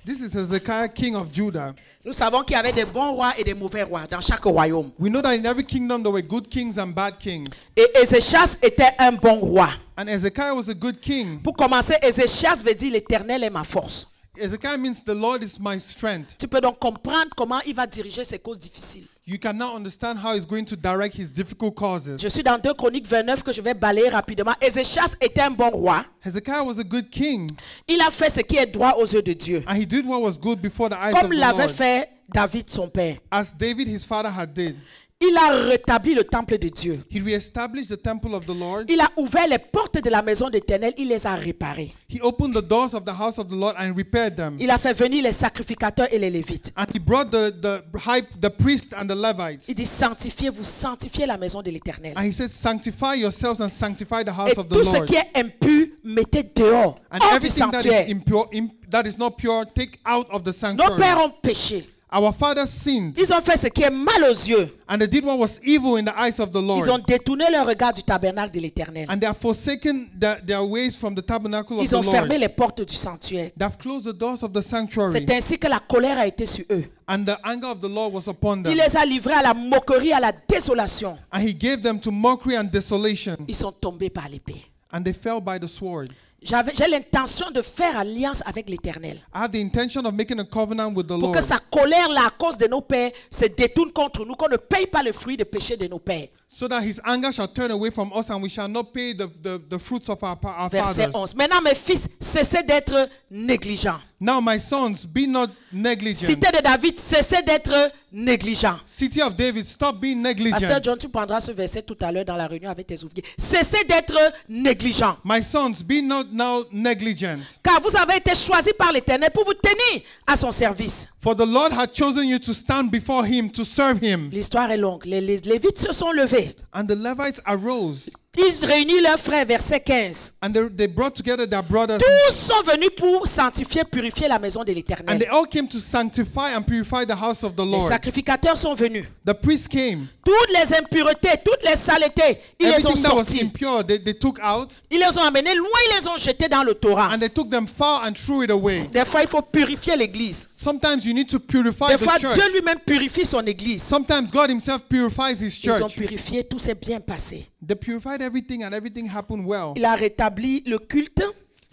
This is Hezekiah, king of Judah. Nous savons qu'il y avait des bons rois et des mauvais rois dans chaque royaume. We know that in every kingdom there were good kings and bad kings. Et Ézéchias était un bon roi. And Hezekiah was a good king. Pour commencer, Ézéchias veut dire l'Éternel est ma force. Hezekiah means the Lord is my strength. Tu peux donc comprendre comment il va diriger ses causes difficiles. You can now understand how he's going to direct his difficult causes. Je suis dans 2 Chroniques 29 que je vais balayer rapidement. Ézéchias était un bon roi. Hezekiah was a good king, Il a fait ce qui est droit aux yeux de Dieu. and he did what was good before the eyes Comme of the l'avait Lord, fait David son père. as David his father had did. Il a rétabli le temple de Dieu. He reestablished the temple of the Lord. Il a ouvert les portes de la maison d'Éternel. Il les a réparées. He opened the doors of the house of the Lord and repaired them. Il a fait venir les sacrificateurs et les lévites. And he brought the priest and the Levites. Il dit sanctifiez-vous, sanctifiez la maison de l'Éternel. And he said, sanctify yourselves and sanctify the Et house of the tout ce Lord. qui est impur, mettez dehors, And hors du everything that sanctuaire. is impure, that is not pure, take out of the Nos sanctuary. pères ont péché. Our fathers sinned, Ils ont fait ce qui est mal aux yeux. and they did what was evil in the eyes of the Ils ont Lord. détourné leur regard du tabernacle de l'Éternel. And they have forsaken their ways from the tabernacle of Ils the ont fermé Lord. les portes du sanctuaire. They have closed the doors of the sanctuary, C'est ainsi que la colère a été sur eux. and the anger of the Lord was upon them. Il les a livrés à la moquerie, à la désolation. And he gave them to mockery and desolation, Ils sont tombés par l'épée. and they fell by the sword. J'ai l'intention de faire alliance avec l'Éternel. I have the intention of making a covenant with the Pour Lord, que sa colère, là, à cause de nos pères, se détourne contre nous, qu'on ne paye pas le fruit des péchés de nos pères. so that his anger shall turn away from us, and we shall not pay the fruits of our Verset fathers. 11. Maintenant, mes fils, cessez d'être négligents. Now, my sons, be not negligent. Cité de David, cessez d'être négligents. City of David, stop being Pasteur negligent. John, tu prendras ce verset tout à l'heure dans la réunion avec tes ouvriers. Cessez d'être négligents. My sons, be not now negligent. Car vous avez été choisis par l'Éternel pour vous tenir à son service. For the Lord had chosen you to stand before him to serve him. L'histoire est longue. Les Lévites se sont levés. And the Levites arose, Ils réunissent leurs frères, verset 15. and they brought together their brothers, Tous sont venus pour sanctifier, purifier la maison de and l'Éternel. they all came to sanctify and purify the house of the Les Lord. sacrificateurs sont venus. The priests came. Toutes les impuretés, toutes les saletés, ils les ont Everything that was sortis. impure, they took out, Ils les ont amenés loin, ils les ont jetés dans le Torah. and they took them far and threw it away. Des fois, il faut purifier l'église. Sometimes you need to purify Des the fois, church. Dieu lui-même purifie son église. Sometimes God himself purifies his Ils ont church. purifié, tout s'est bien passé. They purified everything, and everything happened well. Il a rétabli le culte.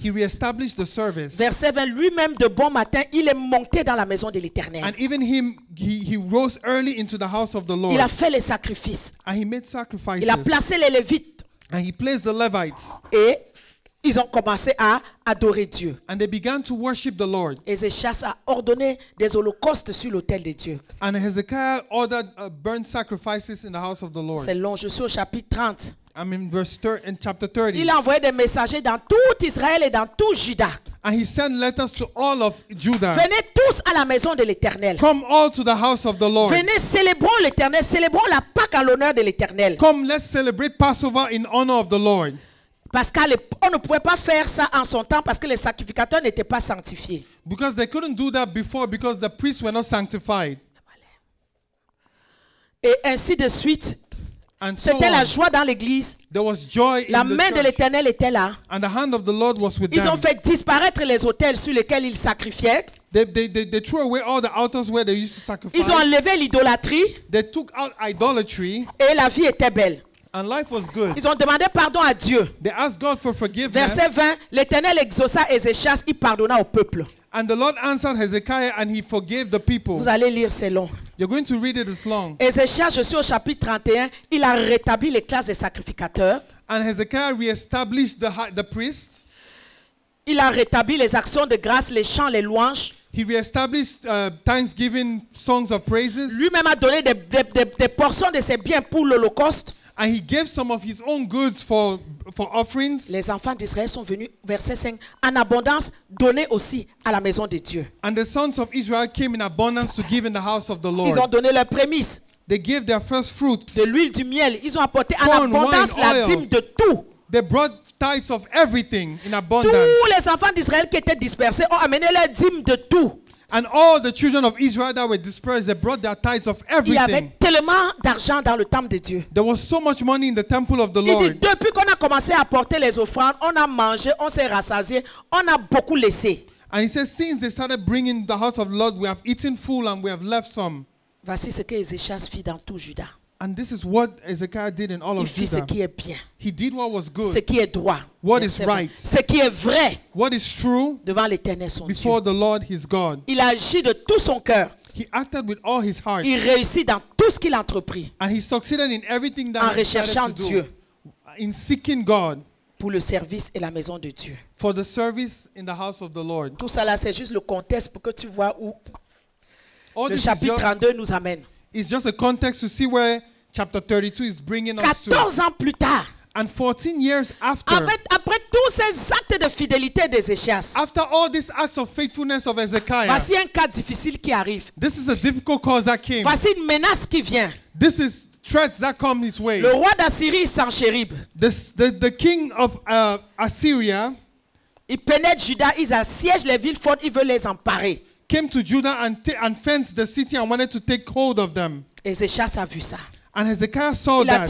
He reestablished the service. Verset 20, lui-même de bon matin, il est monté dans la maison de l'Éternel. And even him, he rose early into the house of the Il Lord. a fait les sacrifices. And he made sacrifices. Il a placé les Lévites. And he placed the Levites. Et ils ont commencé à adorer Dieu. And they began to worship the Lord. Ézéchias a ordonné des holocaustes sur l'autel de Dieu. And Hezekiah ordered burnt sacrifices in the house of the Lord. C'est long, je suis au chapitre 30. I'm in in chapter 30. Il a envoyé des messagers dans tout Israël et dans tout Juda. And he sent letters to all of Judah. Venez tous à la maison de l'Éternel. Come all to the house of the Lord. Venez, célébrons l'Éternel, célébrons la Pâque à l'honneur de l'Éternel. Come, let's celebrate Passover in honor of the Lord. Parce qu'on ne pouvait pas faire ça en son temps parce que les sacrificateurs n'étaient pas sanctifiés. Because they couldn't do that before because the priests were not sanctified. Et ainsi de suite. And so C'était la on. joie dans l'église. There was joy La in the main de church. l'Éternel était là. And the hand of the Lord was with Ils ont them. fait disparaître les autels sur lesquels ils sacrifiaient. They threw away all the altars where they used to sacrifice. Ils ont enlevé l'idolâtrie They took out idolatry, et la vie était belle. and life was good. Ils ont demandé pardon à Dieu. They asked God for forgiveness. Verset 20, l'Éternel exauça Ézéchias, il pardonna au peuple. And the Lord answered Hezekiah, and he forgave the people. Vous allez lire, c'est long. You're going to read it as long. Ézéchias, je suis au chapitre 31, il a rétabli les classes des sacrificateurs. And Hezekiah reestablished the priests. Il a rétabli les actions de grâce, les chants, les louanges. He reestablished thanksgiving songs of praises. Lui-même a donné des portions de ses biens pour l'Holocauste. And he gave some of his own goods for offerings. Les enfants d'Israël sont venus, verset 5, en abondance, donner aussi à la maison de Dieu. And the sons of Israel came in abundance to give in the house of the Ils ont Lord. donné leurs prémices, They gave their first fruits. de l'huile, du miel. Ils ont apporté en Corn, abondance wine, la oil. dîme de tout. They brought tithes of everything in abundance. Tous les enfants d'Israël qui étaient dispersés ont amené leur dîme de tout. And all the children of Israel that were dispersed, they brought their tithes of Il y avait everything. tellement d'argent dans le temple de Dieu. There was so much money in the temple of the Il dit, Lord. depuis qu'on a commencé à apporter les offrandes, on a mangé, on s'est rassasié, on a beaucoup laissé. And he says, since they started bringing the house of the Lord, we have eaten full and we have left some. Voici ce que Ézéchias fit dans tout Juda. And this is what Hezekiah did in all Il of fit ce Judah. qui est bien, He did what was ce good, qui est droit, What is Verset 20. right. Ce qui est vrai what is true devant l'Éternel son Dieu. before the Lord his God. Il agit de tout son cœur. He acted with all his heart. Il réussit dans tout ce qu'il entreprit And he succeeded in everything that en he decided recherchant to do. Dieu In seeking God pour le service et la maison de Dieu. for the service in the house of the Lord. Tout ça là, c'est juste le contexte pour que tu vois où All le this chapitre 32 nous amène. is just a context to see where chapter 32 is bringing us to. 14 ans plus tard, And 14 years after, après tous ces actes de fidélité d'Ézéchias, after all these acts of faithfulness of Hezekiah, voici un cas difficile qui arrive. this is a difficult cause that came. Voici une menace qui vient. This is threats that come his way. Le roi d'Assyrie, Sanchérib, The king of Assyria, il pénètre Juda, ils assiègent les villes fortes, ils veulent les emparer. came to Judah and fenced the city and wanted to take hold of them. Ézéchias a vu ça. And Hezekiah saw Il a that.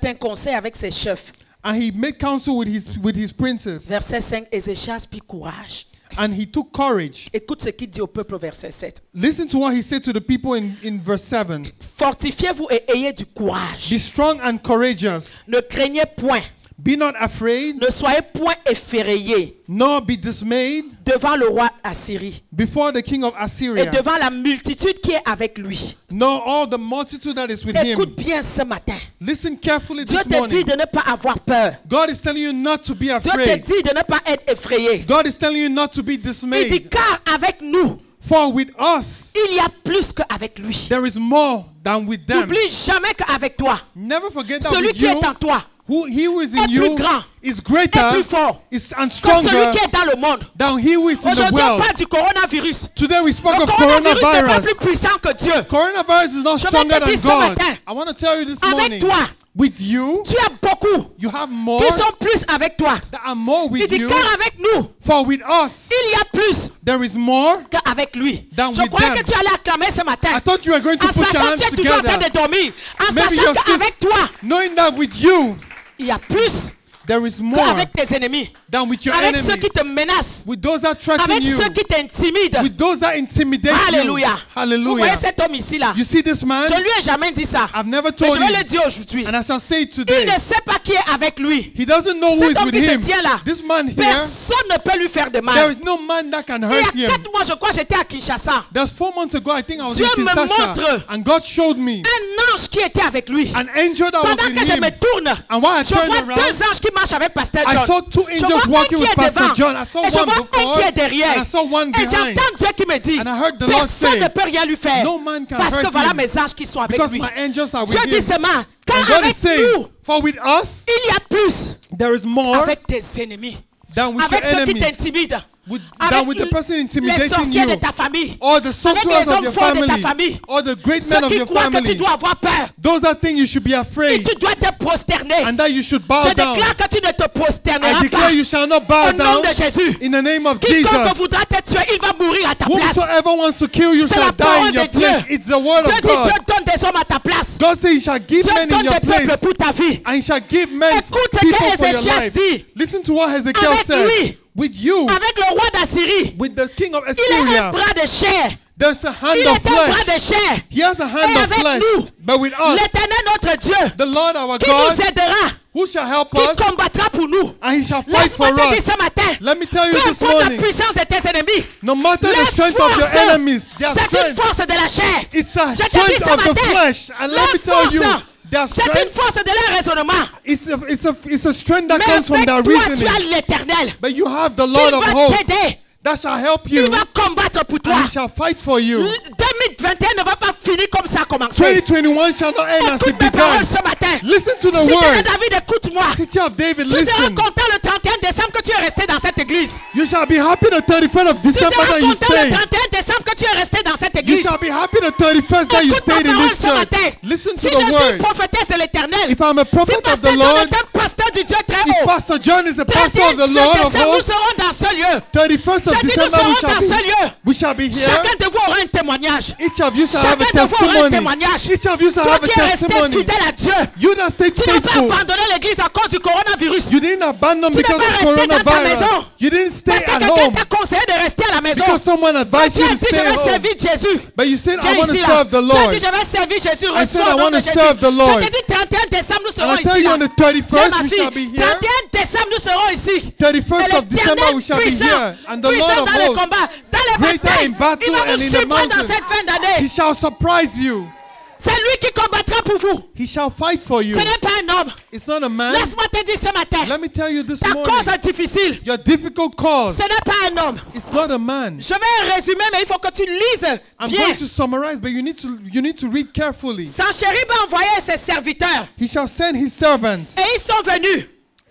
tenu conseil avec ses chefs. And he made counsel with his princes. Verset 5, Ézéchias prit courage. And he took courage. Écoute ce qu'il dit au peuple au verset 7. Listen to what he said to the people in verse 7. Fortifiez-vous et ayez du courage. Be strong and courageous. Ne craignez point. Be not afraid, Ne soyez point effrayés nor be dismayed devant le roi Assyrie before the king of et Assyria, devant la multitude qui est avec lui. nor all the multitude that is with him. Écoute bien ce matin. Listen carefully Dieu this te dit morning. de ne pas avoir peur. God is telling you not to be Dieu te afraid. dit de ne pas être effrayé. God is telling you not to be Il dit dismayed. car avec nous, For with us, il y a plus qu'avec lui. there is more than with them. N'oublie jamais qu'avec toi, Never forget that celui with qui you, est en toi he who is in est plus you grand, is greater est plus fort and que celui stronger qui est dans le monde. than he who is in the Aujourd'hui, on world. parle du coronavirus. Today we spoke Le of coronavirus n'est pas coronavirus. plus puissant que Dieu. Coronavirus is not Je vais stronger te than dire ce God. matin, I want to tell you this avec morning. toi, With you, tu as beaucoup you have more qui sont plus avec toi. that are more Il with dit you. car avec nous, For with us, il y a plus there is more. qu'avec lui. Than Je with croyais them. que tu allais acclamer ce matin. I thought you were going to En put your sachant hands que tu es toujours en train together. de dormir. En Maybe sachant you're still qu'avec toi, knowing that with you, il y a plus there is more qu'avec tes ennemis. than with your Avec ceux enemies. qui te menacent. With those that threaten Avec you. ceux qui t'intimident. With those that intimidate Alléluia. you. Vous Hallelujah. voyez cet homme ici là. You see this man? Je lui ai jamais dit ça. I've never Mais told je vais him. le dire aujourd'hui. And I shall say it Il today. ne sait pas qui est avec lui. He doesn't know who Cet is homme with qui se him. tient là. This man here, Personne ne peut lui faire de there mal. is no man that can Il hurt y a him. 4 mois, je crois, j'étais à Kinshasa. There's 4 months ago, I think I was Dieu in me Kinshasa, montre and God showed me Un ange qui était avec lui. an angel that was Pendant que with je him. me tourne, And while I je turned vois around, 2 anges qui marchent avec Pasteur I John. saw 2 Je angels vois un walking qui with est Pastor devant. John. I saw Et je one vois un before, qui est derrière. and I saw one Et behind. j'entends Dieu qui me dit, And I heard the Lord personne say, ne peut rien lui faire. no man can Parce que hurt voilà him, mes anges qui sont avec because lui. my angels are with Dieu dit him. seulement, And car God avec is saying, nous, for with us, il y a plus there is more avec tes ennemis. than with Avec your ceux qui enemies. t'intimident. Than Avec with the person les intimidating sorciers you, de ta famille. or the Avec sorcerers les of hommes your forts de ta family, famille. or the great Ceux men of qui your croient que tu family. dois avoir peur. Those are things you should be Et afraid, tu dois te prosterner. and that you should bow Je down. déclare que tu ne te I prosterneras declare pas. you shall not bow Au nom down de Jésus. in the name of Jesus. Quiconque voudra te tuer, il va mourir à ta place. Whosoever wants to kill you C'est shall la die parole in your de Dieu. place. It's the word Dieu of dit, God. Dieu donne des hommes à ta place. God says he shall give Dieu men in donne your des peuples place, pour ta vie. and he shall give men Écoute ce people que for your Ézéchias life. dit. Listen to what Hezekiah Avec said. lui. With you, Avec le roi d'Assyrie, with the king of il a un Assyria, bras de chair. there's a hand Il of est un bras flesh. de chair. He has a hand Et of avec flesh. nous, But with us, L'Éternel notre Dieu, the Lord our qui nous God, aidera, who shall help qui us, combattra pour nous. and he shall fight for Laisse-moi te dire us. ce matin, Let me tell you peu this importe la morning, puissance de tes ennemis, no matter les the strength of your forces, enemies, their c'est une strength, force de la chair. it's a Je te dis strength ce of the matin, flesh. And let me leur tell you, force, their c'est une strength, force de leur raisonnement. it's a strength that Mais comes from avec their toi, tu as reasoning. l'Éternel. But you have the Il Lord of va hosts t'aider. that shall help Il you, va combattre pour toi. and he shall fight for you. 2021 ne va pas finir comme ça a commencé. 2021 shall not end as Écoute it mes paroles began. ce matin. Listen to the Cité de word. David, écoute-moi. City of David, Tu seras listen. content le 31 décembre que tu es resté dans cette église. You shall be happy the 31st of Tu December seras that you content le stayed. 31 décembre que tu es resté dans cette You église. shall be happy the 31st that you Écoute ma stayed in parole this ce matin. church. Listen Si to je the suis word. prophétesse de l'Éternel, If I'm a si prophet of the Pasteur John Lord, est un pasteur du Dieu très if haut, Pastor John is a pastor 31 of the Lord of décembre, nous hosts, serons dans ce lieu. 31st of J'ai dit, nous December serons we shall be here. Chacun de vous aura un témoignage. Each of you shall have a Chacun de vous aura un testimony. témoignage. Each of you shall Toi have a qui es resté testimony. fidèle à Dieu, You that stayed tu n'as pas faithful. abandonné l'église à cause du coronavirus. You didn't abandon Tu n'es because pas of resté dans ta coronavirus. maison. You didn't stay Parce que at quelqu'un home t'a conseillé de rester à la maison. because someone advised Tu you as to dit, je stay vais home. servir Jésus. But you said, I Viens want to ici, là. serve the Tu as Lord. dit, je vais servir Jésus. I said, Reçois I au nom want de to Jésus. serve the Lord. Je te dis, 31 décembre, nous And serons I tell ici. you Là. on the Viens, 31st ma we fille. shall be here. 31 décembre, nous serons ici. 31st of Et December we shall be puissant, here. And the puissant Lord of dans les hosts, combats, dans les greater batailles, in battle il va and vous in the suivre dans mountains. cette fin He d'année. shall surprise you. C'est lui qui combattra pour vous. He shall fight for you. Ce n'est pas un homme. It's not a man. Laisse-moi te dire ce matin. Let me tell you this Ta morning. cause est difficile. Your difficult cause. Ce n'est pas un homme. It's not a man. Je vais résumer, mais il faut que tu lises I'm bien. going to summarize, but you need to read carefully. Sanchérib a envoyé ses serviteurs He shall send his servants, et ils sont venus.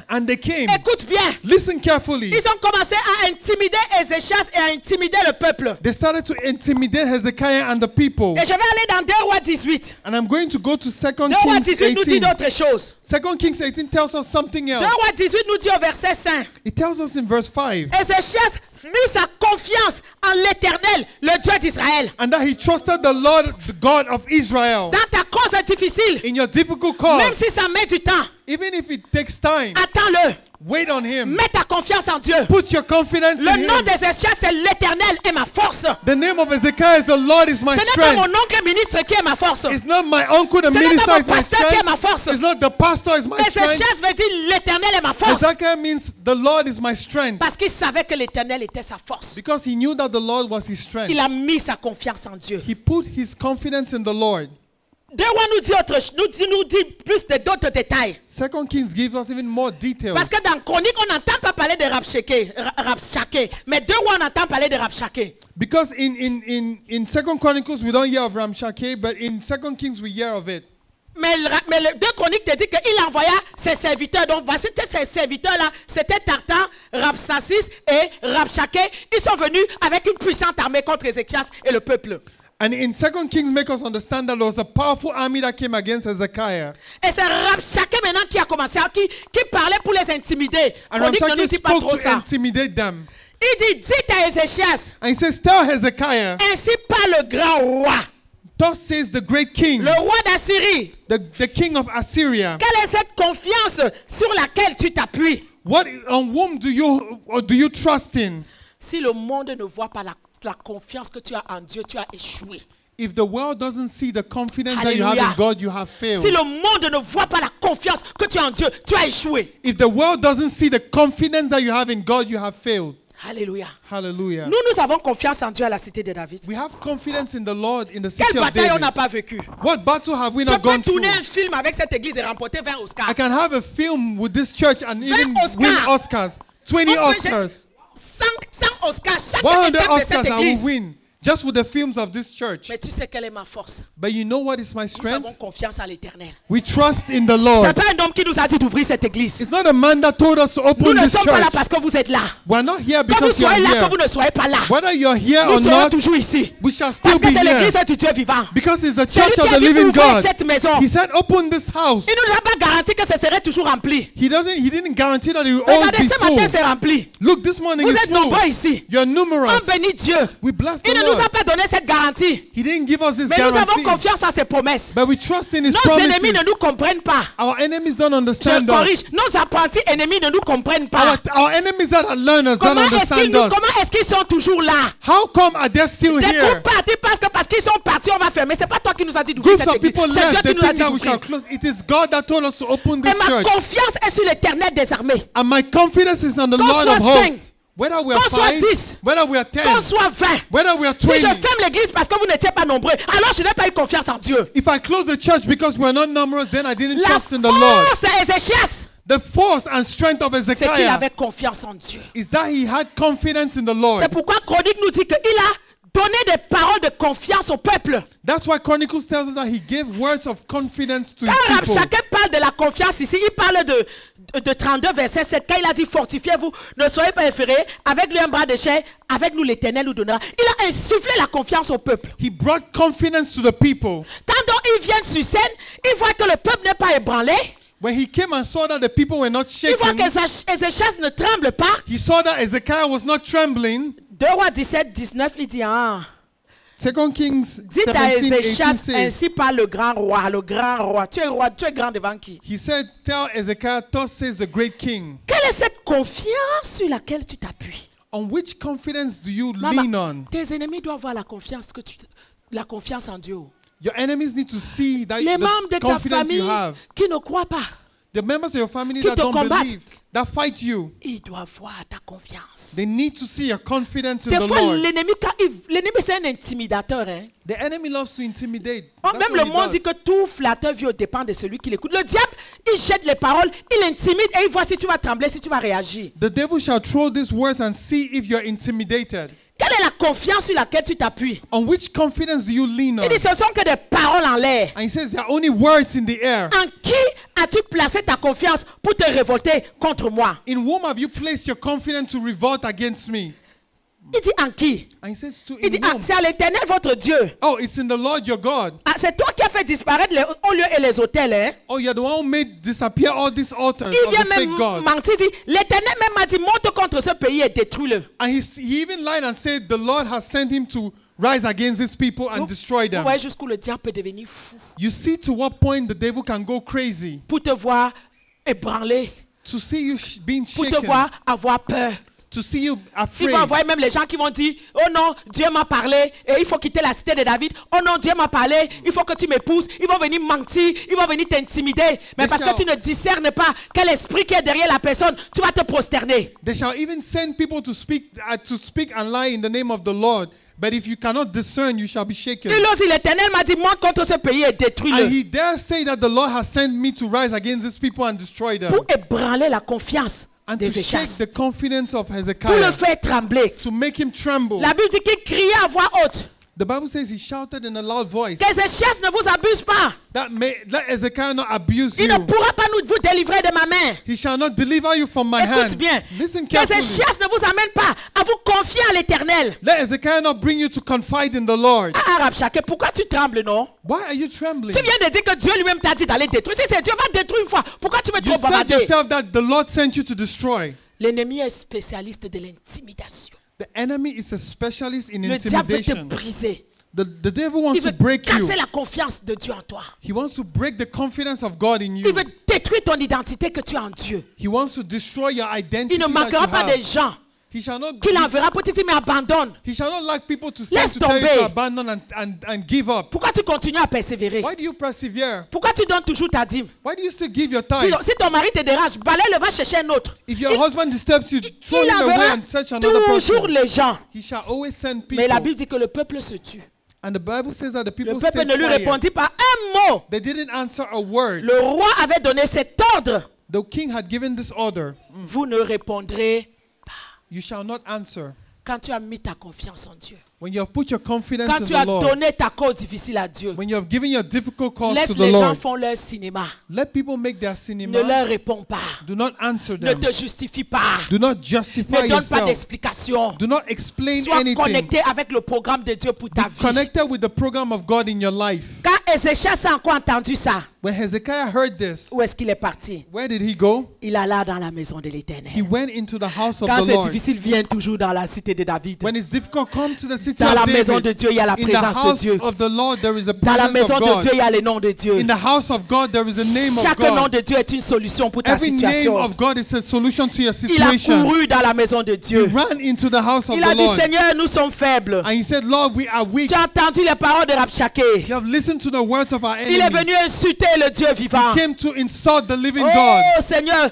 And they came. Écoute bien. Listen carefully. Ils ont commencé à intimider Ézéchias et à intimider le peuple. They started to intimidate Hezekiah and the people. Et je vais aller dans 2 Rois 18. And I'm going to go to 2 2 Rois Kings 18 nous dit 18. d'autres choses. 2 Kings 18 tells us something 2 else. Rois 18 nous dit au verset 5. It tells us in verse 5. Ézéchias mit sa confiance en l'Éternel, le Dieu d'Israël. And that he trusted the Lord, the God of Israel. Dans ta cause difficile, In your difficult même cause, si ça met du temps, even if it takes time, attends-le. wait on him. Mets ta confiance en Dieu. Put your confidence Le in nom him. d'Ézéchias, c'est l'Éternel est ma force. The name of Hezekiah is the Lord is my Ce n'est pas mon strength. oncle ministre qui est ma force. It's not my uncle, the Ce n'est minister pas mon is my pasteur qui est strength. ma force. It's not the pastor is my strength. Ézéchias veut dire l'Éternel est ma force. Hezekiah means the Lord is my strength. Parce qu'il savait que l'Éternel était sa force. Because he knew that the Lord was his strength. Il a mis sa confiance en Dieu. He put his confidence in the Lord. 2 Rois nous dit plus d'autres détails. 2 Kings gives us even more details. Parce que dans Chronique, on n'entend pas parler de Rabshakeh. Mais 2 Rois, on entend parler de Rabshakeh. Because in 2 Chronicles we don't hear of Rabshakeh, but in 2 Kings we hear of it. Mais le 2 Chroniques te dit qu'il envoya ses serviteurs. Donc voici ces serviteurs-là. C'était Tartan, Rabsasis et Rabshakeh. Ils sont venus avec une puissante armée contre Ézéchias et le peuple. And in 2 Kings make us understand that there was a powerful army that came against Hezekiah. Et c'est Rabshakeh maintenant qui a commencé, qui parlait pour les intimider. And Chronique ne nous Rabshakeh dit pas spoke trop to ça. intimidate them. Il dit, dites à Ézéchias, And he says, tell Hezekiah, ainsi parle le grand roi, thus says the great king, le roi d'Assyrie. the king of Assyria. Quelle est cette confiance sur laquelle tu t'appuies? On whom do you trust in? Si le monde ne voit pas la confiance que tu as en Dieu, tu as échoué. If the world doesn't see the confidence that you have Hallelujah. in God, you have failed. Si le monde ne voit pas la confiance que tu as en Dieu, tu as échoué. If the world doesn't see the confidence that you have in God, you have failed. Alléluia. Hallelujah. Nous avons confiance en Dieu à la cité de David. We have confidence in the Lord in the city Quelle of bataille on David. n'a pas vécu? What battle have we Je not peux gone through? tourner un film avec cette église et remporter 20 Oscars. I can have a film with this church and even Oscars. win Oscars. 20 On peut- Oscars. 100 Oscars, chaque 100 étape de cette Oscars I will église. win just with the films of this church. Mais tu sais quelle est ma force? But you know what is my Nous strength? avons confiance à l'Éternel. We trust in the Ce Lord. n'est pas un homme qui nous a dit d'ouvrir cette église. It's not a man that told us to Nous open ne this sommes pas là church. parce que vous êtes là. We're not here Que vous because you are soyez là, que here. vous ne soyez pas là. Whether you're here Nous or serons not, toujours ici. we shall Parce still que be c'est l'église here. du Dieu vivant. Because it's the C'est lui church qui of a the dit living ouvrez God. cette maison. He said, open this house. Il ne nous a pas garanti que ce serait toujours rempli. He didn't guarantee that it will always Regardez, be ce matin, full. c'est rempli. Look, this morning Vous it's êtes full. nombreux ici. You're numerous. On bénit Dieu. We bless the Il ne nous a Lord. pas donné cette garantie. He didn't give us this Mais nous avons guarantee. confiance en ses promesses. But we trust in his Nos ennemis ne promises. nous comprennent pas. Our enemies don't Je understand us. corrige. Nos apprentis ennemis ne nous comprennent pas. Our enemies that are learners don't Comment understand us. est-ce qu'ils sont toujours là? How come are they still Des here? groupes partis parce qu'ils sont partis, on va fermer. C'est pas toi qui nous a dit d'ouvrir Groups cette of église. people C'est Dieu left. They qui nous a think dit that we shall d'ouvrir. close. It is God that told us to open Et this ma church. confiance est sur l'Éternel des armées. And my confidence is on the Qu'on Lord of soit hosts. 5, Whether we are qu'on soit 5, 10, whether we are 10, qu'on soit 20. whether we are Si 20. je ferme l'église parce que vous n'étiez pas nombreux, alors je n'ai pas eu confiance en Dieu. If I close the church because we're not numerous, then I didn't La trust in the Lord. force d'Ézéchias, The force and strength of c'est qu'il Hezekiah avait confiance en Dieu. is that he had confidence in the Lord. C'est pourquoi Chronique nous dit qu'il a donné des paroles de confiance au peuple. That's why Chronicles tells us that he gave words of confidence to his Quand people. Rabshakeh parle de la confiance ici, il parle de 32 verset 7. Quand il a dit fortifiez-vous, ne soyez pas effrayés, avec lui un bras de chair, avec nous l'Éternel nous donnera. Il a insufflé la confiance au peuple. He brought confidence to the people. Quand donc ils viennent sur scène, ils voient que le peuple n'est pas ébranlé. When he came and saw that the people were not Ils voient shaken, qu'Ézéchias ne tremble pas. he saw that Hezekiah was not trembling. 2 Rois 17, 19, il dit, 2 Kings dites à 17, 18 Ézéchias, says, ainsi parle le grand roi, le grand roi. Tu es grand devant qui? he said, tell Hezekiah, thus says the great king. Quelle est cette confiance sur laquelle tu t'appuies? On which confidence do you Maman, lean on? tes ennemis doivent avoir la confiance en Dieu. Your enemies need to see that Les membres de the ta confidence famille you have. qui ne croient pas, The members of your family qui that te don't combattent. believe, that fight you, ils doivent voir ta confiance. they need to see your confidence in Des the fois, Lord. l'ennemi c'est un intimidateur. Hein? The enemy loves to intimidate. Oh, That's même what le he monde does. dit que tout flatteur vit au dépend de celui qui l'écoute. Le diable, il jette les paroles, il intimide et il voit si tu vas trembler, si tu vas réagir. The devil shall throw these words and see if you're intimidated. Quelle est la confiance sur laquelle tu t'appuies? On which confidence do you lean on? Il dit ce sont que des paroles en l'air. And he says there are only words in the air. En qui as-tu placé ta confiance pour te révolter contre moi? In whom have you placed your confidence to revolt against me? Il dit en qui? And he says to Il dit, in ah, whom? c'est à l'Éternel votre Dieu. Oh, it's in the Lord your God. Ah, c'est toi qui as fait disparaître les hauts lieux et les hôtels. Hein? Oh, you're the one who made disappear all these altars Il of vient the même fake gods. mentir, il dit, l'Éternel même m'a dit, monte contre ce pays et détruis-le. And he even lied and said the Lord has sent him to rise against these people and destroy Vous them. voyez jusqu'où le diable peut devenir fou You see to what point the devil can go crazy. pour te voir ébranlé, To see you being pour te shaken. voir avoir peur. To see you Il afraid. va envoyer même les gens qui vont dire, oh non, Dieu m'a parlé et il faut quitter la cité de David. Oh non, Dieu m'a parlé, il faut que tu m'épouses. Ils vont venir mentir, ils vont venir t'intimider. Mais parce que tu ne discernes pas quel esprit qui est derrière la personne, tu vas te prosterner. They shall even send people to speak and lie in the name of the Lord. But if you cannot discern, you shall be shaken. Il ose, l'Éternel m'a dit, monte contre ce pays et And détruis-le. he dare say that the Lord has sent me to rise against these people and destroy them. Pour ébranler la confiance And to des shake échasses. the confidence of Pour le Hezekiah. faire trembler. To make him tremble. La Bible dit qu'il criait à voix haute. The Bible says he shouted in a loud voice. Que ces échasses ne vous abusent pas. Let Hezekiah not abuse Il ne you. pourra pas vous délivrer de ma main. He shall not deliver you from my Écoute hand. bien. Listen Que ces carefully. échasses ne vous amènent pas à vous confier à l'Éternel. Let Hezekiah not bring you to confide in the Lord. Ah, Rabshakeh, pourquoi tu trembles, non? Why are you trembling? Tu viens de dire que Dieu lui-même t'a dit d'aller détruire. Si c'est Dieu, va détruire une fois. Pourquoi tu veux You trop said bombarder? yourself that the Lord sent you to destroy. L'ennemi est spécialiste de l'intimidation. The enemy is a specialist in Le diable veut te intimidation. briser. The devil wants Il to veut break you. casser la confiance de Dieu en toi. He wants to break the confidence of God in Il you. veut détruire ton identité que tu as en Dieu. He wants to destroy your identity Il ne that you manquera pas des have. gens He shall not qui l'enverra pour te dire mais abandonne. He shall not like people to Laisse say to tell you tomber. to abandon and give up. Pourquoi tu continues à persévérer? Why do you persevere? Pourquoi tu donnes toujours ta dîme? Why do you still give your time? Si ton mari te dérange, balaye-le, va chercher un autre. If your husband disturbs you, throw Il him away enverra and search another toujours person. les gens. He shall always send Mais la people. Bible dit que le peuple se tue. And the Bible says that the Le people peuple stayed ne lui quiet. répondit pas un mot. They didn't answer a word. Le roi avait donné cet ordre. The king had given this order. Vous ne répondrez You shall not answer. quand tu as mis ta confiance en Dieu. When you have put your confidence Quand in tu the as Lord. donné ta cause difficile à Dieu. When you have given your difficult cause Laisse to the les gens Lord. font leur cinéma. Let people make their Ne cinema. leur réponds pas. Do not answer Ne them. te justifie pas. Do not justify Ne donne pas yourself. d'explication. Do not explain Sois anything. connecté avec le programme de Dieu pour ta Be vie. connected with the program of God in your life. Quand Ézéchias a encore entendu ça, When Hezekiah heard this, où est-ce qu'il est parti? where did he go? Il alla dans la maison de He l'Éternel. went into the house of Quand the c'est Lord. difficile, viens toujours dans la cité de David. When it's difficult, come to the city Dans of la maison de David. Dieu, il y a la In the présence de house Dieu. of the Lord, there is a Dans la presence maison of de Dieu, God. il y a le nom de Dieu. In the house of God, there is a name of Chaque nom God. de Dieu est une solution pour ta Every name situation. of God is a solution to your Il a situation. couru dans la maison de He Dieu. ran into the house of Il the a dit, Lord. Seigneur, nous sommes faibles. And he said, Lord, we are weak. Tu as entendu les paroles de Rabshakeh. You have listened to the words of our Il est enemies. venu insulter le Dieu vivant. Came to insult the living God. Oh Seigneur,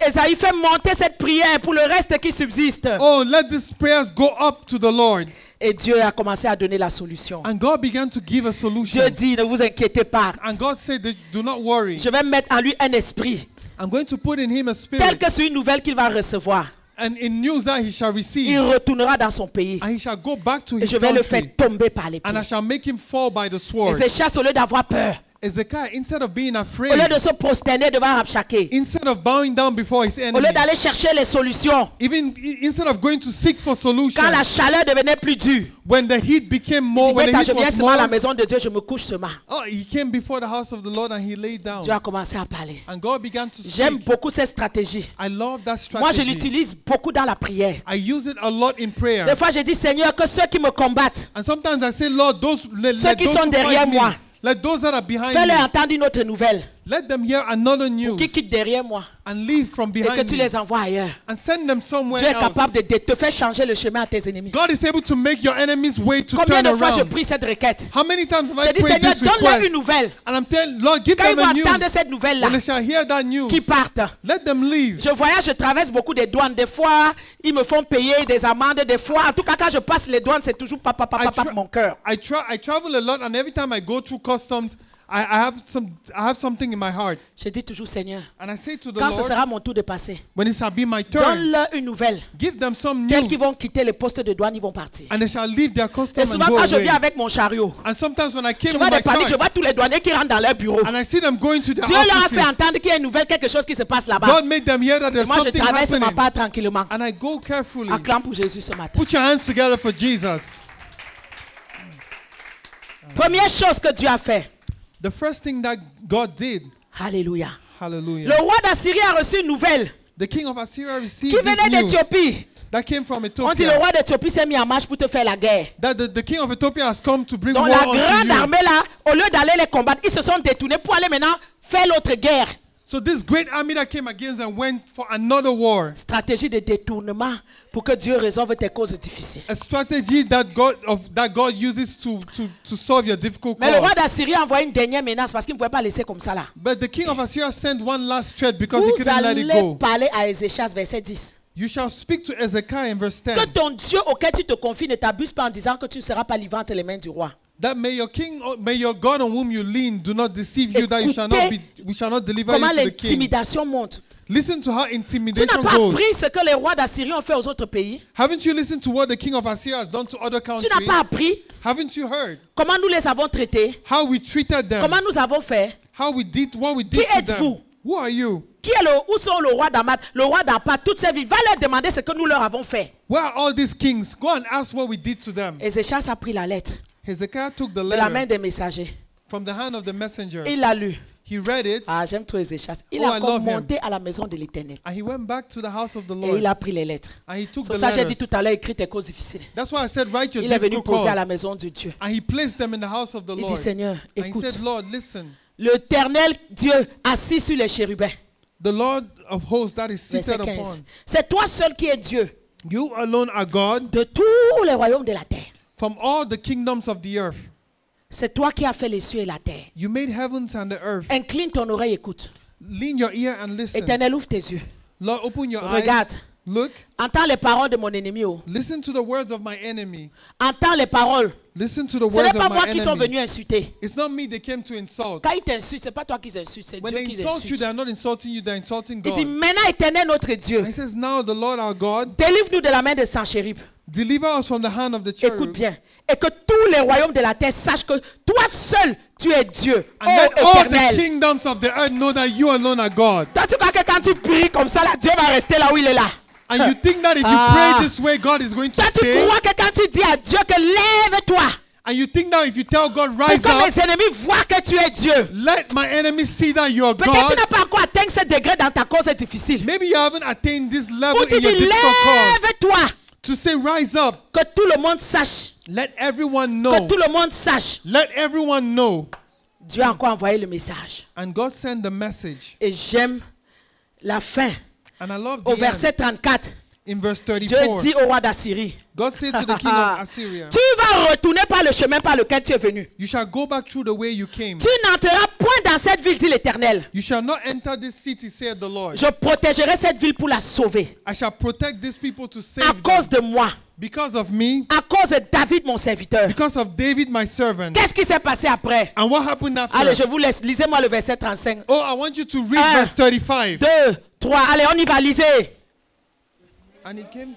Esaïe fait monter cette prière pour le reste qui subsiste. Oh, let these prayers go up to the Lord. Et Dieu a commencé à donner la solution. And God began to give a solution. Dieu dit, ne vous inquiétez pas. And God said, do not worry. Je vais mettre en lui un esprit, I'm going to put in him a tel spirit. que c'est une nouvelle qu'il va recevoir. And in news that he shall Il receive. retournera dans son pays. And he shall go back to Et his je vais le faire country. tomber par l'épée. And I shall make him fall by the Et sword. Ézéchias, au lieu d'avoir peur, Ezekiah, instead of being au afraid, lieu de se prosterner devant Rabshakeh, instead of bowing down before his au enemy, lieu d'aller chercher les solutions, instead of going to seek for solutions, quand la chaleur devenait plus dure, when the heat became il more, dit, when mais the quand heat je viens was seulement à la more, maison de Dieu, je me couche seulement. oh, he came before the house of the Lord and he lay down. Dieu a commencé à parler. And God began to J'aime speak. beaucoup cette stratégie. I love that Moi, je strategy. l'utilise beaucoup dans la prière. I use it a lot in prayer. Des fois, je dis, Seigneur, que ceux qui me combattent, And sometimes I say, Lord, let Ceux qui those sont who derrière fight me, moi, let those that are behind fais-leur me, entendre une autre nouvelle. let them hear another news Qui quitte derrière moi and leave from et que behind tu me les envoies ailleurs. and send them somewhere Dieu est else. capable de te faire changer le chemin à tes ennemis. God is able to make your enemies' way to Combien turn de fois je around. prie cette requête? How many times have Je I dis, prayed Seigneur, this donne-leur une request? nouvelle. And I'm telling Lord, give Quand ils them vont a news. entendre cette nouvelle-là, When they shall hear that news, qu'ils partent. let them leave. Je voyage, je traverse beaucoup de douanes. Des fois, ils me font payer des amendes. Des fois, en tout cas, quand je passe les douanes, c'est toujours papa, I mon cœur. I travel a lot, and every time I go through customs, I have something in my heart. Je dis toujours, Seigneur, And I say to the quand ce Lord, sera mon tour de passer, when it shall be my turn, donne-leur une nouvelle. give them some Tels news. qu'ils vont quitter les postes de douane, ils vont partir. And they shall leave their Et custom and souvent, go quand je away. viens avec mon chariot, And sometimes when I came je with vois my des paniques, je car, vois tous les douaniers qui rentrent dans leur bureau. and I see them going to their Dieu leur a fait offices, entendre qu'il y a une nouvelle, quelque chose qui se passe là-bas. God made them hear that Et there's moi, je something traverse ma happening. part tranquillement. And I go carefully. Acclame pour Jésus ce matin. Put your hands together for Jesus. Première chose que Dieu a fait. The first thing that God did, Alléluia. Le hallelujah. roi d'Assyrie a reçu une nouvelle The king of Assyria qui received venait this news d'Éthiopie. that came from On dit le Ethiopia. roi d'Éthiopie s'est mis en marche pour te faire la guerre. That the king of Ethiopia has come to bring Donc war la onto grande you. armée là, au lieu d'aller les combattre, ils se sont détournés pour aller maintenant faire l'autre guerre. So this great army that came against them went for another war. Stratégie de détournement pour que Dieu résolve tes causes difficiles. A strategy that God uses to solve your difficult Mais le roi cause. d'Assyrie a envoyé une dernière menace parce qu'il ne pouvait pas laisser comme ça là. But the king of Assyria sent one last threat because he Vous couldn't let it allez go. parler à Ézéchias, verset 10. You shall speak to Ezekiah in verse 10. Que ton Dieu auquel tu te confies ne t'abuse pas en disant que tu ne seras pas livré entre les mains du roi. That may your God on whom you lean do not deceive you, that we shall not deliver Comment you to the king. l'intimidation monte. Listen to how Tu intimidation n'as pas goes. appris ce que les rois d'Assyrie ont fait aux autres pays. Haven't you listened to what the king of Assyria has done to other Tu countries? n'as pas appris Haven't you heard comment nous les avons traités. how we treated them? Comment nous avons fait. How we did what we Qui did to êtes-vous? them? Who are you? Où sont le roi d'Amad, le roi d'Arpad, toutes ces villes? Va leur demander ce que nous leur avons fait. Where are all these kings? Go and ask what we did to them. Ézéchias a pris la lettre Hezekiah took the de la main letter des messagers. from the hand of the messenger. Il l'a lu. He read it Ah, j'aime trop Ézéchias. Il Oh, a I love him. monté à la maison de l'Éternel. and he went back to the house of the Et Lord il a pris les lettres. and he took C'est the ça j'ai dit letters. tout à l'heure, écris tes causes difficiles. That's why I said write your Il est venu difficult poser à la cause. maison de Dieu. And he placed them in the house of the Il dit, Lord. Seigneur, And he écoute. said, Lord, listen. L'Éternel Dieu assis sur les chérubins. The Lord of hosts that is Verset seated 15. upon. C'est toi seul qui es Dieu You alone are God de tous les royaumes de la terre. from all the kingdoms of the earth. C'est toi qui as fait les cieux et la terre. You made heavens and the earth. Incline ton oreille, écoute. Lean your ear and listen. Éternel, ouvre tes yeux. Lord, open your Regarde. eyes. Look. Entends les paroles de mon ennemi. Oh. Listen to the words of my enemy. Entends les paroles. Listen to the Ce n'est words pas of moi my qui sont enemy. venus insulter. It's not me they came to insult. Quand ils t'insultent, ce n'est pas toi qui les insultes, c'est When Dieu they qui les insult you, insulte. they are not insulting you, they're insulting Il dit, God. maintenant, Éternel, notre Dieu, And he says, now the Lord our God, délivre-nous de la main de Sanchérib. deliver us from the hand of the Écoute cherub. bien. Et que tous les royaumes de la terre sachent que toi seul, tu es Dieu. And Oh, let all the Éternel. kingdoms of the earth know that you alone are God. Toi, tu crois que quand tu pries comme ça, là, Dieu va rester là où il est là. And you think that if you Ah. pray this way, God is going to Toi, tu stay? crois que quand tu dis à Dieu que lève-toi, And you think that if you tell God, pour rise que up, mes ennemis voient que tu es Dieu. let my enemies see that you are Peut-être que tu God. n'as pas encore atteint ce degré dans ta cause difficile. Maybe you haven't attained this level Où tu in your dis difficult cause. lève-toi, To say, rise up, que tout le monde sache, let everyone que know. tout le monde sache. Let everyone know. Dieu a encore envoyé le message. And God sent the message. Et j'aime la fin. And I love Au the verset end. 34, In verse Dieu 34, dit au roi d'Assyrie, God said to the king of Assyria, tu vas retourner par le chemin par lequel tu es venu. you shall go back through the way you came. Tu n'entreras point dans cette ville, dit l'Éternel. You shall not enter this city, said the Lord. Je protégerai cette ville pour la sauver. I shall protect these people to À save cause them. de moi. Because of me, À cause de David, mon serviteur. because of David, my servant. Qu'est-ce qui s'est passé après? And what happened after? Allez, je vous laisse. Lisez-moi le verset 35. Oh, I want you to read Un, verse 35. 2, 3. Allez, on y va, lisez. And he came.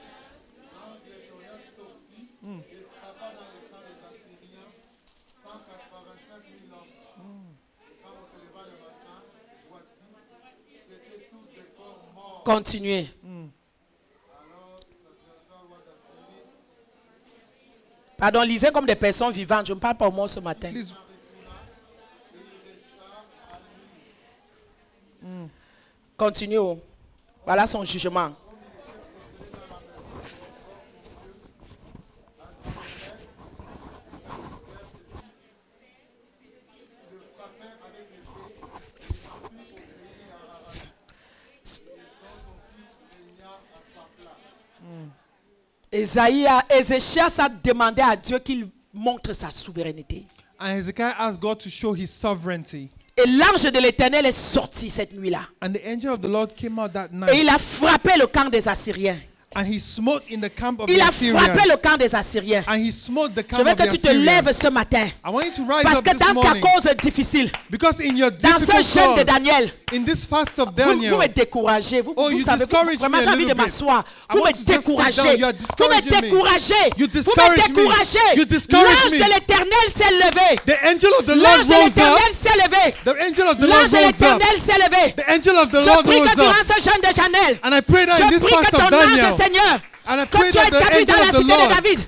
Continuez. Pardon, lisez comme des personnes vivantes. Je ne parle pas au monde ce matin. Please. Continuez. Voilà son jugement. Ézéchias a demandé à Dieu qu'il montre sa souveraineté. And Hezekiah asked God to show his sovereignty. Et l'ange de l'Éternel est sorti cette nuit-là. And the angel of the Lord came out that Et night. il a frappé le camp des Assyriens. And he smote in the camp of Il the a frappé Assyrians. le camp des Assyriens. And he smote the Je camp veux of the que tu te Assyrians. lèves ce matin. I want you to rise Parce up que this dans ta morning. cause difficile, Because in your dans ce difficult jeûne de cause, Daniel, in this fast of vous Daniel, me découragez. Vous you savez, discourage vraiment me a j'ai envie de little bit. m'asseoir. I Vous want me to just sit down. découragez. You are Vous me discouraging me. découragez. You Vous discourage me me. découragez. You discourage L'ange me. de l'Éternel s'est levé. the angel of the Lord L'ange de rose up. l'Éternel s'est levé. The angel of the Lord L'ange de rose up. l'Éternel s'est levé. The angel of the Je Lord prie rose que durant up. ce jeûne de Janel, And I pray that in je this prie que fast ton of ange, Daniel, Seigneur, and I que pray tu as that the établi dans angel la of the cité de Lord, David,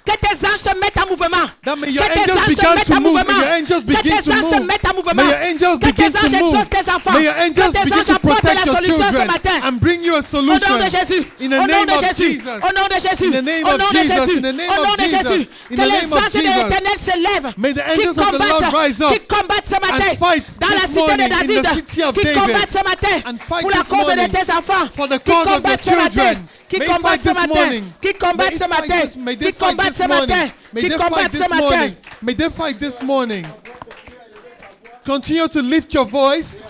que tes anges se mettent en mouvement. that may Que your tes angels anges se begin mettent to en move. mouvement. May your angels Que begin tes to anges se move. mettent en mouvement. May your angels Que begin tes to anges move. exaucent tes enfants. May your Que angels tes begin anges to apportent protect la your solution ce children matin. and bring you a Au solution. nom de Jésus. In the Au nom name de of Jésus. Jesus. Au nom de Jésus. In the name Au of nom de Jesus. Jésus. In the name Au nom of de Jesus. Jésus. In Que the les name of anges de Jesus. l'Éternel se lèvent. May the Qui angels of the Lord rise up qui combattent ce matin and fight dans la this cité de morning in David. the city of Qui David. combattent ce matin And fight pour la this cause de morning tes enfants. for the Qui cause of your combattent ce matin. children. Qui May combattent fight ce this matin. morning. Qui combattent May ce fight matin. this- may they Qui fight combattent this ce matin. morning. May Qui they fight combattent this ce matin. morning. May they fight this morning. Continue to lift your voice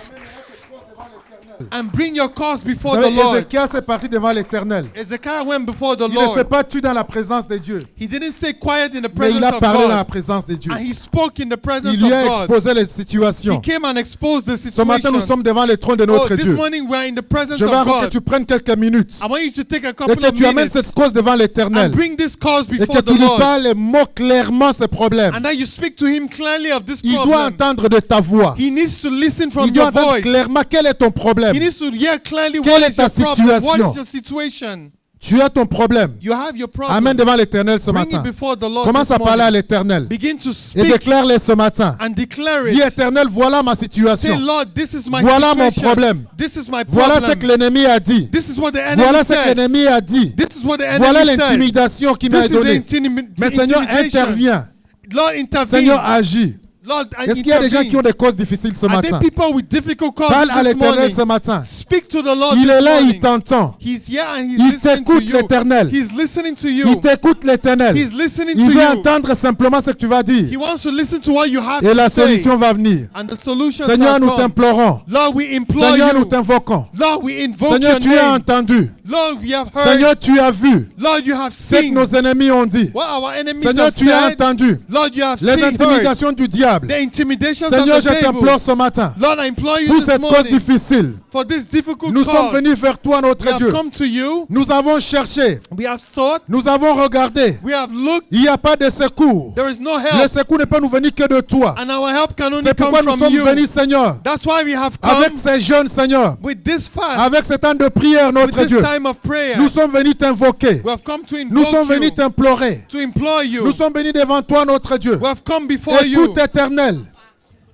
and bring your cause before Vous the savez, Lord. Ézéchias est parti devant l'Éternel. Ezekiah went before the Il ne s'est Lord. pas tué dans la présence de Dieu, He didn't stay quiet in the mais presence il a of parlé dans la God. présence de Dieu. And he spoke in the presence Il lui a of God. exposé les He situations. came and exposed the Ce matin, nous situation. sommes devant le trône de Oh, notre this Dieu. morning we are in the presence Je veux of avant que God. tu prennes quelques minutes I want you to take a et couple que of tu amènes minutes cette cause devant l'Éternel and bring this cause et que before tu the lui Lord. parles et mots clairement ce problème. And that you speak to him clearly of this Il doit problem. entendre de ta voix. He needs to listen from Il doit your entendre voice. clairement quel est ton problème. He needs to hear clearly Quelle what est is your ta problem. What situation? is your situation? Tu as ton problème. You have your problem. Amène devant l'Éternel ce Bring it matin. before the Lord Commence this à parler à morning. l'Éternel Begin to et speak déclare-le ce matin. and declare Dis it. Éternel, voilà ma Say, situation. Lord, this is my Voilà mon situation. problème. This is my Voilà ce problem. que l'ennemi a dit. This is what the enemy Voilà ce que said. l'ennemi a dit. This is what the Voilà enemy said. l'intimidation qu'il m'a This is donnée. the Mais Seigneur, intimidation. interviens. Lord, intervene. Seigneur, agis. Lord, Est-ce qu'il y a des gens qui ont des causes difficiles ce Are there matin? people with difficult causes Parle à this l'Éternel morning? ce matin. Speak to the Lord Il this est là, morning. il t'entend. He's here and he's Il listening to t'écoute, you. l'Éternel. He's listening to you. Il t'écoute, l'Éternel. He's listening Il to veut you. entendre simplement ce que tu vas He dire. wants to listen to what you have Et to la say. solution va venir. And the solution Seigneur, nous come. t'implorons. Lord, we implore Seigneur, nous you. t'invoquons. Lord, we invoke Seigneur, your tu as name. entendu. Lord, we have heard. Seigneur, tu as vu Lord, you have ce que seen nos ennemis ont dit. what our enemies Seigneur, have tu as said. entendu Lord, you have les seen, heard intimidations du diable. the intimidations Seigneur, of je the devil. t'implore ce matin Lord, I implore you pour this cette cause morning difficile. for this difficult Nous sommes cause. venus vers toi, We notre have Dieu. come to you. Nous avons cherché. We have sought. Nous avons regardé. We have looked. Il n'y a pas de secours. There is no Le help. secours ne peut nous venir que de toi. And our help can only C'est come pourquoi nous from sommes you. venus, Seigneur, That's why we have come avec ces jeunes, Seigneur, with this fast, avec ce temps de prière, with notre this Dieu. time of prayer. Nous sommes venus t'invoquer. We have come to Nous sommes invoke venus you, t'implorer. to implore you. Nous sommes venus devant toi, notre Dieu. We have come before you. Écoute, Éternel,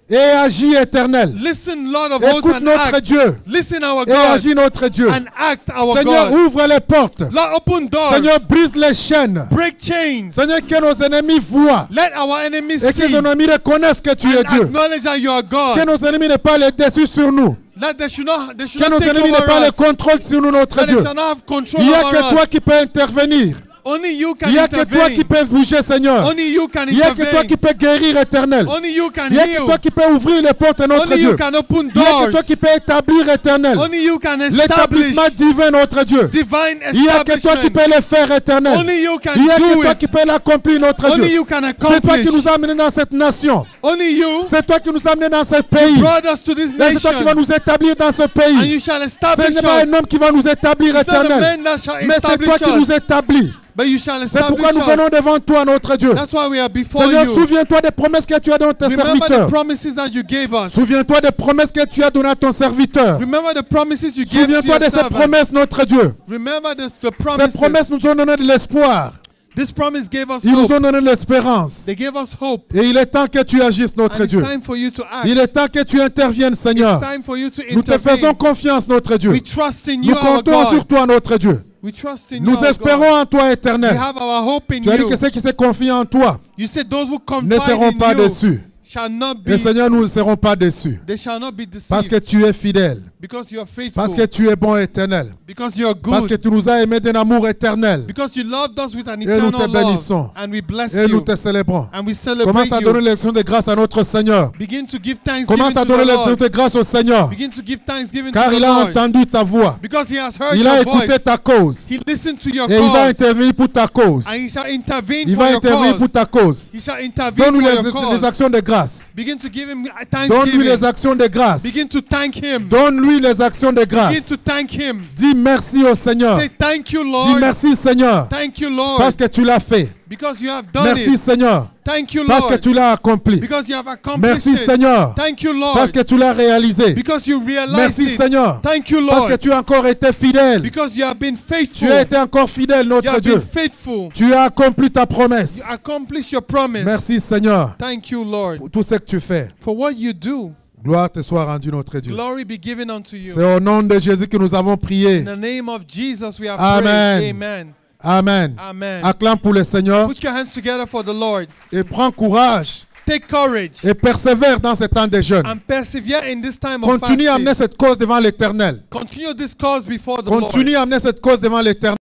et agis, Éternel. Listen, Lord of hosts, Écoute and notre act. Dieu Listen, our et God, agis, notre Dieu. and act, our Seigneur, God. ouvre les portes. Lord, open doors. Seigneur, brise les chaînes. Break chains. Seigneur, que nos ennemis voient Let our enemies et que see nos ennemis reconnaissent que tu es and Dieu. acknowledge that you are Que God. nos ennemis n'aient pas les dessus sur nous. That they should not Que nos take ennemis n'aient over pas le us. contrôle sur nous, notre That they Dieu. shall not have control Il n'y a over que toi us. qui peux intervenir. Only you can Il n'y a que toi qui intervene. peux bouger, Seigneur. Only you can Il n'y a que toi intervene. qui peux guérir, Éternel. Only you can Il n'y a que heal. toi qui peux ouvrir les portes, notre Only Dieu. you can open Il n'y a que doors. toi qui peux établir, Éternel, Only you can establish l'établissement divin, notre Dieu. divine Il n'y a que toi qui establishment. peux le faire, Éternel. Only you can Il n'y a que do toi it. qui peux l'accomplir, notre Only Dieu. you can C'est toi accomplish. qui nous as amenés dans cette nation. Only you C'est toi qui nous as amenés dans ce pays. brought us to this Et c'est toi qui vas nation. nous établir dans ce And pays. you shall Ce establish n'est pas us. un homme qui va nous établir, It's not a Éternel. man that shall Mais c'est toi establish qui us. nous établis. But you shall C'est pourquoi establish nous venons us. devant toi, notre Dieu. That's why we are before Seigneur, you. souviens-toi des promesses que tu as données à tes Remember the serviteurs. promises that you gave us. Souviens-toi des promesses que tu as données à ton serviteur. Remember the promises you gave to Souviens-toi your de ces servant. promesses, notre Dieu. Remember the Ces promises. promesses nous ont donné de l'espoir. This promise gave us Ils nous hope. ont donné de l'espérance. They gave us hope. Et il est temps que tu agisses, notre And it's Dieu. time for you to act. Il est temps que tu interviennes, Seigneur. It's time for you to Nous te faisons intervene. confiance, notre Dieu. We trust in you, Nous our comptons sur God. toi, notre Dieu. We trust in you, Nous our God. espérons en toi, We Éternel. have our hope in Tu as dit you. que ceux qui se confient en toi You said those who ne confide seront in pas you déçus. shall not Et be, Seigneur, nous ne serons pas déçus. they shall not be deceived. Parce que tu es fidèle. Because you are faithful. Parce que tu es bon et éternel. Because you are Parce que good. tu nous as aimés d'un amour éternel. Because you loved us with an Et nous eternal te love. bénissons. And we bless Et nous you. te célébrons. And we Commence celebrate à donner you. les actions de grâce à notre Seigneur. Begin to give thanksgiving Commence à to donner the les actions Lord. de grâce au Seigneur. Begin to give thanksgiving Car to the il a Lord. entendu ta voix. Because he has heard Il your a voice. écouté ta cause. He listened to your Et il va cause. intervenir pour ta cause. And he shall intervene Il for va your intervenir pour cause. ta cause. He shall intervene Donne-lui for your les cause. actions de grâce. Begin to give him Donne-lui les thanksgiving. actions de grâce. Begin to thank him. Donne-lui les actions de Begin grâce. to thank him. Dis merci au Seigneur. Say thank you, Dis Lord. merci Seigneur. Thank you, Lord. Parce que tu l'as fait. Because you have done Merci it. Seigneur. Thank you, Parce que Lord. tu l'as accompli. Because you have accomplished Merci it. Seigneur. Thank you, Lord. Parce que tu l'as réalisé. Because you realized Merci it. Seigneur. Thank you, Parce Lord. que tu as encore été fidèle. Because you have been faithful. Tu as été encore fidèle, You notre have Dieu. been faithful. Tu as accompli ta promesse. You accomplished your promise. Merci Seigneur Thank you, Lord, pour tout ce que tu fais. for what you do. Gloire te soit rendue, notre Dieu. Glory be given unto you. C'est au nom de Jésus que nous avons prié. In the name of Jesus we have Amen. prayed. Amen. Amen. Amen. Acclame pour le Seigneur Put your hands together for the Lord. et prends courage Take courage et persévère dans ce temps de jeûne. and persevere in this time of Continue à amener fasting. cette cause devant l'Éternel. Continue this cause before the Lord. Continue à amener cette cause devant l'Éternel.